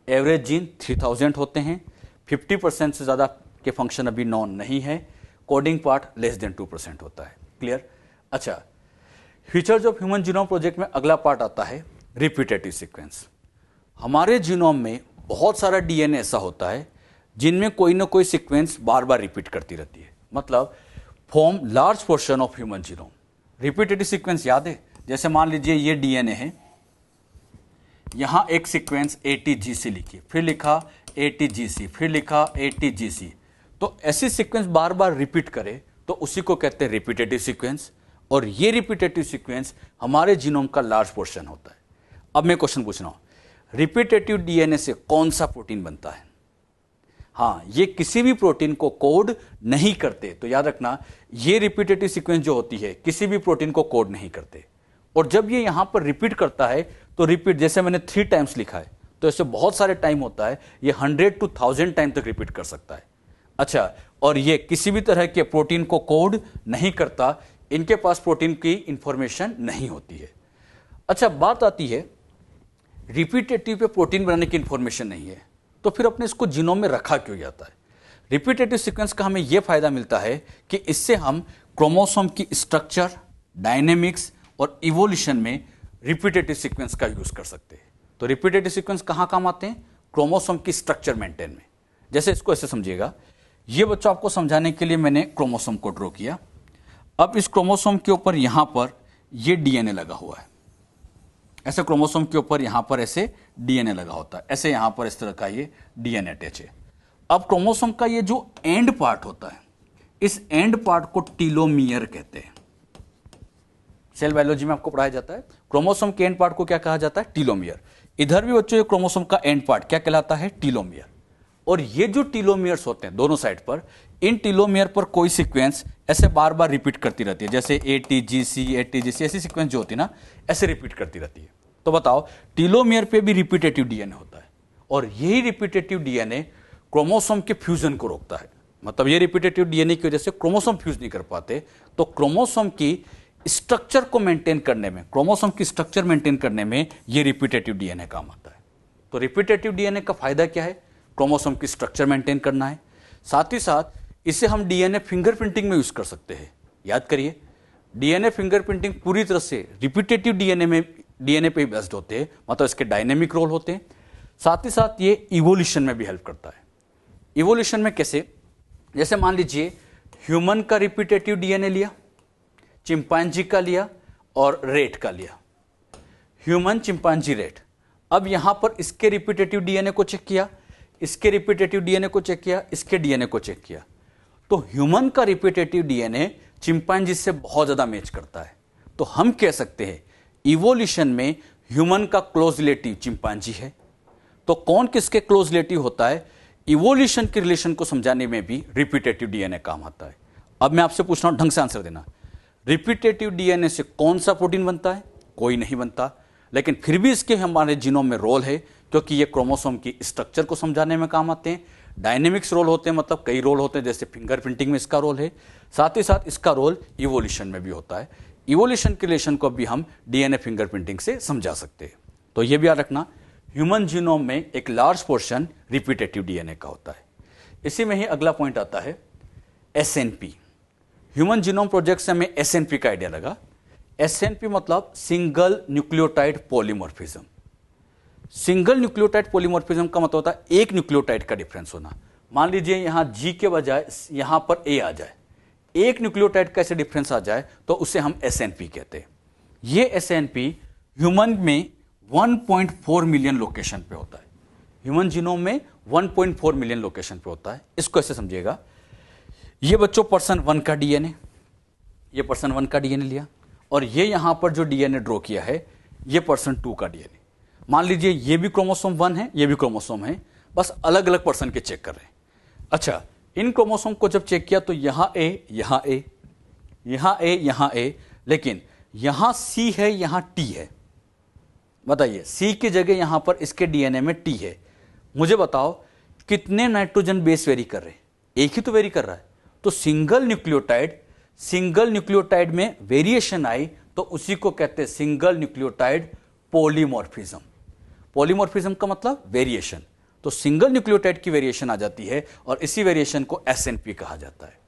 एवरेज जीन 3000 होते हैं, 50% से ज्यादा के फंक्शन अभी नॉन नहीं है, कोडिंग पार्ट लेस देन 2% होता है। क्लियर? अच्छा, features of human genome project में अगला पार्ट आता है रिपीटेटिव सीक्वेंस। हमारे जीनोम में बहुत सारा डीएनए ऐसा होता है जिनमें कोई ना कोई सीक्वेंस बार बार रिपीट करती रहती है, मतलब form large portion of human genome. Repetitive sequence याद है? जैसे मान लीजिए ये डीएनए है, यहां एक सीक्वेंस ATGC लिखी, फिर लिखा ATGC, फिर लिखा ATGC। तो ऐसी सीक्वेंस बार बार रिपीट करे तो उसी को कहते हैं रिपीटेटिव सीक्वेंस। और ये रिपीटेटिव सीक्वेंस हमारे जीनोम का लार्ज पोर्शन होता है। अब मैं क्वेश्चन पूछ रहा हूं, रिपीटेटिव डीएनए से कौन सा प्रोटीन बनता है? हाँ, ये किसी भी प्रोटीन को कोड नहीं करते। तो याद रखना, ये रिपीटेटिव सीक्वेंस जो होती है किसी भी प्रोटीन को कोड नहीं करते। और जब ये यहां पर रिपीट करता है तो रिपीट, जैसे मैंने 3 टाइम्स लिखा है, तो ऐसे बहुत सारे टाइम होता है, ये 100 to 1000 टाइम तक रिपीट कर सकता है। अच्छा, और ये किसी भी तरह के प्रोटीन को कोड नहीं करता, इनके पास प्रोटीन की इंफॉर्मेशन नहीं होती है। अच्छा, बात आती है रिपीटेटिव पे प्रोटीन बनाने की इंफॉर्मेशन नहीं है, तो फिर अपने इसको जीनोम में रखा क्यों जाता है? रिपीटेटिव सीक्वेंस का हमें यह फायदा मिलता है कि इससे हम क्रोमोसोम की स्ट्रक्चर, डायनेमिक्स और इवोल्यूशन में रिपीटेटिव सीक्वेंस का यूज कर सकते हैं। तो रिपीटेटिव सीक्वेंस कहां काम आते हैं? क्रोमोसोम की स्ट्रक्चर मेंटेन में। जैसे इसको ऐसे समझिएगा, ये बच्चों आपको समझाने के लिए मैंने क्रोमोसोम को ड्रॉ किया। अब इस क्रोमोसोम के ऊपर यहां पर ये डीएनए लगा हुआ है, ऐसे क्रोमोसोम के ऊपर यहां पर ऐसे डीएनए लगा होता है, ऐसे यहां पर इस तरह का ये डीएनए अटैच है। अब क्रोमोसोम का ये जो एंड पार्ट होता है, इस एंड पार्ट को टीलोमियर कहते हैं। सेल बायोलॉजी में आपको पढ़ाया जाता है, क्रोमोसोम के एंड पार्ट को क्या कहा जाता है? टीलोमियर। इधर भी बच्चों ये क्रोमोसोम का एंड पार्ट क्या कहलाता है? टीलोमियर। और ये जो टीलोमियर्स होते हैं दोनों साइड पर, इन टीलोमियर पर कोई सीक्वेंस ऐसे बार बार रिपीट करती रहती है, जैसे ATGC ऐसी सीक्वेंस जो होती है ना, ऐसे रिपीट करती रहती है। तो बताओ, टीलोमियर पे भी रिपीटेटिव डीएनए होता है, और यही रिपीटेटिव डीएनए क्रोमोसोम के फ्यूजन को रोकता है। मतलब ये रिपीटेटिव डीएनए की वजह से क्रोमोसोम फ्यूज नहीं कर पाते, तो क्रोमोसोम की स्ट्रक्चर को मेंटेन करने में, क्रोमोसोम की स्ट्रक्चर मेंटेन करने में ये रिपीटेटिव डीएनए काम आता है। तो रिपीटेटिव डीएनए का फायदा क्या है? क्रोमोसोम की स्ट्रक्चर मेंटेन करना है। साथ ही साथ इसे हम डीएनए फिंगरप्रिंटिंग में यूज कर सकते हैं। याद करिए, डीएनए फिंगरप्रिंटिंग पूरी तरह से रिपीटेटिव डीएनए पे बेस्ड होते हैं, मतलब इसके डायनेमिक रोल होते हैं। साथ ही साथ ये इवोल्यूशन में भी हेल्प करता है। इवोल्यूशन में कैसे? जैसे मान लीजिए ह्यूमन का रिपीटेटिव डीएनए लिया, चिंपांजी का लिया और रेट का लिया, ह्यूमन, चिंपांजी, रेट। अब यहां पर इसके रिपीटेटिव डीएनए को चेक किया, इसके रिपीटेटिव डीएनए को चेक किया, इसके डीएनए को चेक किया, तो ह्यूमन का रिपीटेटिव डीएनए चिंपांजी से बहुत ज्यादा मैच करता है। तो हम कह सकते हैं इवोल्यूशन में ह्यूमन का क्लोज रिलेटिव चिंपांजी है। तो कौन किसके क्लोज रिलेटिव होता है? इवोल्यूशन के रिलेशन को समझाने में भी रिपीटेटिव डीएनए काम आता है। अब मैं आपसे पूछ रहा हूं, ढंग से आंसर देना। रिपीटेटिव डीएनए से कौन सा प्रोटीन बनता है? कोई नहीं बनता, लेकिन फिर भी इसके हमारे जीनोम में रोल है, क्योंकि ये क्रोमोसोम की स्ट्रक्चर को समझाने में काम आते हैं। डायनेमिक्स रोल होते हैं, मतलब कई रोल होते हैं, जैसे फिंगरप्रिंटिंग में इसका रोल है, साथ ही साथ इसका रोल इवोल्यूशन में भी होता है। इवोल्यूशन के रिलेशन को भी हम डीएनए फिंगरप्रिंटिंग से समझा सकते हैं। तो ये भी याद रखना, ह्यूमन जीनोम में एक लार्ज पोर्शन रिपीटेटिव डीएनए का होता है। इसी में ही अगला पॉइंट आता है एसएनपी। ह्यूमन जीनोम प्रोजेक्ट से हमें एसएनपी का आइडिया लगा। एसएनपी मतलब single nucleotide polymorphism. Single nucleotide polymorphism का मतलब होता है एक न्यूक्लियोटाइड का डिफरेंस होना। मान लीजिए यहां जी के बजाय यहां पर ए आ जाए, एक न्यूक्लियोटाइड का ऐसे डिफरेंस आ जाए तो उसे हम एसएनपी कहते हैं। ये एसएनपी ह्यूमन में 1.4 मिलियन लोकेशन पे होता है। ह्यूमन जीनोम में 1.4 मिलियन लोकेशन पे होता है। इसको ऐसे समझिएगा, ये बच्चों पर्सन 1 का डीएनए, ये पर्सन 1 का डीएनए लिया, और ये यहां पर जो डीएनए ड्रॉ किया है ये पर्सन 2 का डीएनए। मान लीजिए ये भी क्रोमोसोम 1 है, ये भी क्रोमोसोम है, बस अलग अलग पर्सन के चेक कर रहे हैं। अच्छा, इन क्रोमोसोम को जब चेक किया तो यहां ए, यहां ए, यहां ए, यहां ए, लेकिन यहां सी है, यहां टी है। बताइए, सी की जगह यहां पर इसके डीएनए में टी है। मुझे बताओ कितने नाइट्रोजन बेस वेरी कर रहे हैं? एक ही तो वेरी कर रहा है। तो सिंगल न्यूक्लियोटाइड में वेरिएशन आई तो उसी को कहते हैं सिंगल न्यूक्लियोटाइड पॉलीमॉर्फिज्म। पॉलीमॉर्फिज्म का मतलब वेरिएशन। तो सिंगल न्यूक्लियोटाइड की वेरिएशन आ जाती है और इसी वेरिएशन को एसएनपी कहा जाता है।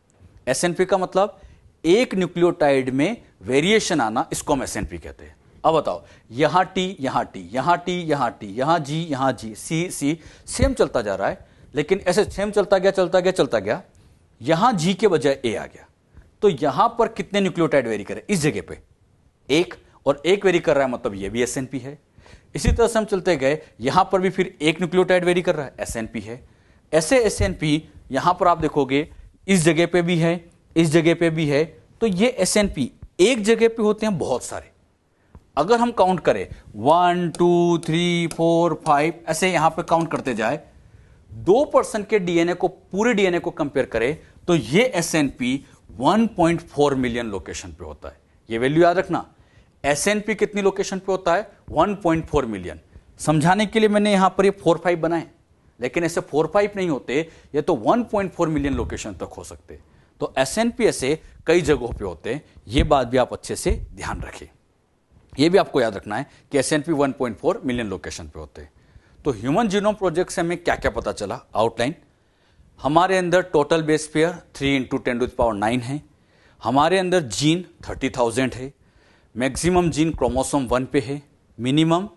एसएनपी का मतलब एक न्यूक्लियोटाइड में वेरिएशन आना, इसको हम एसएनपी कहते हैं। अब बताओ, यहां टी, यहां टी, यहां टी, यहां टी, यहां जी, यहां जी, सी सी, सेम चलता जा रहा है, लेकिन ऐसे सेम चलता गया, यहां जी के बजाय ए आ गया। तो यहां पर कितने न्यूक्लियोटाइड वेरी करे? इस जगह पे एक, और एक वेरी कर रहा है, मतलब ये भी एसएनपी है। इसी तरह से हम चलते गए, यहां पर भी फिर एक न्यूक्लियोटाइड वेरी कर रहा है, एसएनपी है। ऐसे एसएनपी यहां पर आप देखोगे इस जगह पे भी है, इस जगह पे भी है। तो ये एसएनपी एक जगह पे होते हैं बहुत सारे। अगर हम काउंट करें 1 2 3 4 5 ऐसे यहां पे काउंट करते जाए, 2% के डीएनए को, पूरे डीएनए को कंपेयर करें तो ये एसएनपी 1.4 मिलियन लोकेशन पे होता है। ये वैल्यू याद रखना, एसएनपी कितनी लोकेशन पे होता है? 1.4 मिलियन। समझाने के लिए मैंने यहां पर ये 4-5 बनाए, लेकिन ऐसे 4-5 नहीं होते, ये तो 1.4 मिलियन लोकेशन तक हो सकते। तो एसएनपी ऐसे कई जगहों पे होते हैं। ये बात भी आप अच्छे से ध्यान रखें। ये भी आपको याद रखना है कि एसएनपी 1.4 मिलियन लोकेशन पे होते हैं। तो ह्यूमन जीनोम प्रोजेक्ट से हमें क्या क्या पता चला? आउटलाइन, हमारे अंदर टोटल बेस पेयर 3 × 10⁹ है। हमारे अंदर जीन 30,000 है। मैक्सिमम जीन क्रोमोसोम 1 पे है, मिनिमम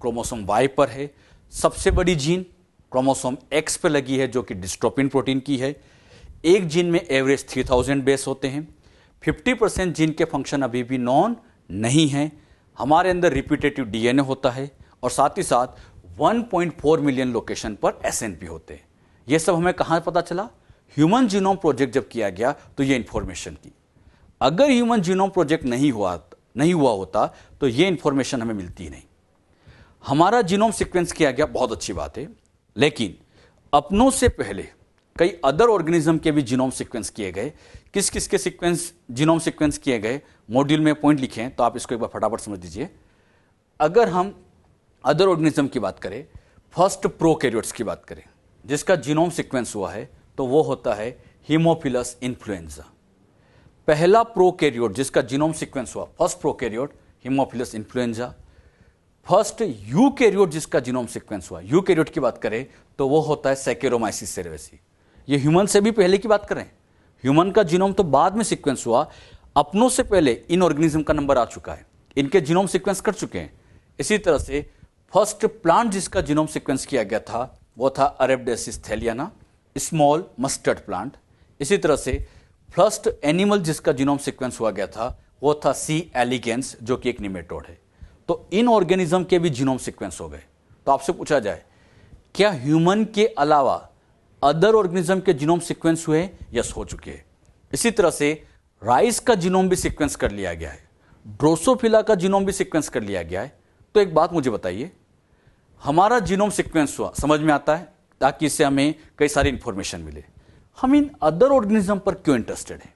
क्रोमोसोम Y पर है। सबसे बड़ी जीन क्रोमोसोम X पे लगी है, जो कि डिस्ट्रोफिन प्रोटीन की है। एक जीन में एवरेज 3000 बेस होते हैं। 50% जीन के फंक्शन अभी भी नॉन नहीं है। हमारे अंदर रिपीटेटिव डीएनए होता है, और साथ ही साथ 1.4 मिलियन लोकेशन पर एसएनपी होते हैं। यह सब हमें कहां पता चला? ह्यूमन जीनोम प्रोजेक्ट जब किया गया तो ये इंफॉर्मेशन की। अगर ह्यूमन जीनोम प्रोजेक्ट नहीं हुआ होता तो ये इंफॉर्मेशन हमें मिलती नहीं। हमारा जीनोम सीक्वेंस किया गया, बहुत अच्छी बात है, लेकिन अपनों से पहले कई अदर ऑर्गेनिज्म के भी जीनोम सीक्वेंस किए गए। किस किस के जीनोम सीक्वेंस किए गए, मॉड्यूल में पॉइंट लिखे हैं, तो आप इसको एक बार फटाफट समझ लीजिए। अगर हम अदर ऑर्गेनिज्म की बात करें, फर्स्ट प्रोकैरियोट्स की बात करें, जिसका जीनोम सीक्वेंस हुआ है, तो वो होता है हीमोफिलस इन्फ्लुएंजा। पहला प्रोकैरियोट जिसका जीनोम सीक्वेंस हुआ, first prokaryote Haemophilus influenza. First eukaryote जिसका जीनोम सीक्वेंस हुआ, यूकैरियोट की बात करें तो वो होता है सैकेरोमाइसिस सेरेवेसी। ये ह्यूमन से भी पहले की बात करें, ह्यूमन का जीनोम तो बाद में सीक्वेंस हुआ। अपनों से पहले इन ऑर्गेनिज्म का नंबर आ चुका है, इनके जीनोम सीक्वेंस कर चुके हैं। इसी तरह से फर्स्ट प्लांट जिसका जीनोम सीक्वेंस किया गया था वो था अरेबिडोसिस थैलियाना, स्मॉल मस्टर्ड प्लांट। इसी तरह से फर्स्ट एनिमल जिसका जीनोम सीक्वेंस हुआ गया था वो था सी एलिगेंस, जो कि एक निमेटोड है। तो इन ऑर्गेनिज्म के भी जीनोम सीक्वेंस हो गए। तो आपसे पूछा जाए, क्या ह्यूमन के अलावा अदर ऑर्गेनिज्म के जीनोम सीक्वेंस हुए? यस, हो चुके हैं। इसी तरह से राइस का जीनोम भी सीक्वेंस कर लिया गया है, ड्रोसोफिला का जीनोम भी सीक्वेंस कर लिया गया है। तो एक बात मुझे बताइए, हमारा जीनोम सीक्वेंस हुआ, समझ में आता है, ताकि इससे हमें कई सारी इंफॉर्मेशन मिले। हम इन अदर ऑर्गेनिज्म पर क्यों इंटरेस्टेड हैं?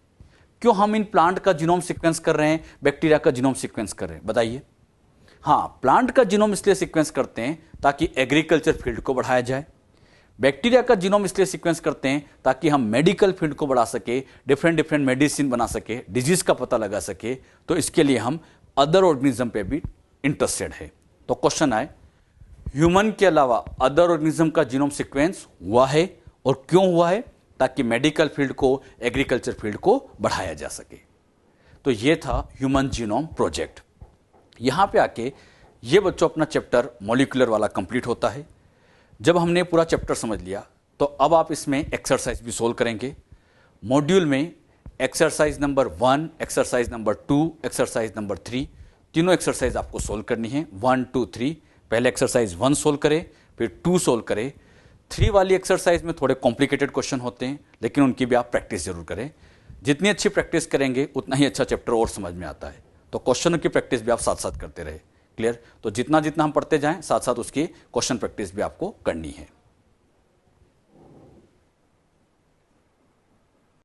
क्यों हम इन प्लांट का जीनोम सीक्वेंस कर रहे हैं, बैक्टीरिया का जीनोम सीक्वेंस कर रहे हैं, बताइए। हाँ, प्लांट का जीनोम इसलिए सीक्वेंस करते हैं ताकि एग्रीकल्चर फील्ड को बढ़ाया जाए। बैक्टीरिया का जीनोम इसलिए सीक्वेंस करते हैं ताकि हम मेडिकल फील्ड को बढ़ा सके, डिफरेंट मेडिसिन बना सके, डिजीज का पता लगा सके। तो इसके लिए हम अदर ऑर्गेनिज्म पे भी इंटरेस्टेड है। तो क्वेश्चन आए, ह्यूमन के अलावा अदर ऑर्गेनिज्म का जीनोम सीक्वेंस हुआ है और क्यों हुआ है? ताकि मेडिकल फील्ड को, एग्रीकल्चर फील्ड को बढ़ाया जा सके। तो ये था ह्यूमन जीनोम प्रोजेक्ट। यहां पे आके ये बच्चों अपना चैप्टर मॉलिक्यूलर वाला कंप्लीट होता है। जब हमने पूरा चैप्टर समझ लिया तो अब आप इसमें एक्सरसाइज भी सोल्व करेंगे। मॉड्यूल में exercise number 1, exercise number 2, exercise number 3, तीनों एक्सरसाइज आपको सोल्व करनी है। 1, 2, 3। पहले एक्सरसाइज 1 सोल्व करें, फिर 2 सोल्व करें। 3 वाली एक्सरसाइज में थोड़े कॉम्प्लिकेटेड क्वेश्चन होते हैं, लेकिन उनकी भी आप प्रैक्टिस जरूर करें। जितनी अच्छी प्रैक्टिस करेंगे उतना ही अच्छा चैप्टर और समझ में आता है। तो क्वेश्चनों की प्रैक्टिस भी आप साथ साथ करते रहे। क्लियर? तो जितना जितना हम पढ़ते जाएं, साथ साथ उसकी क्वेश्चन प्रैक्टिस भी आपको करनी है।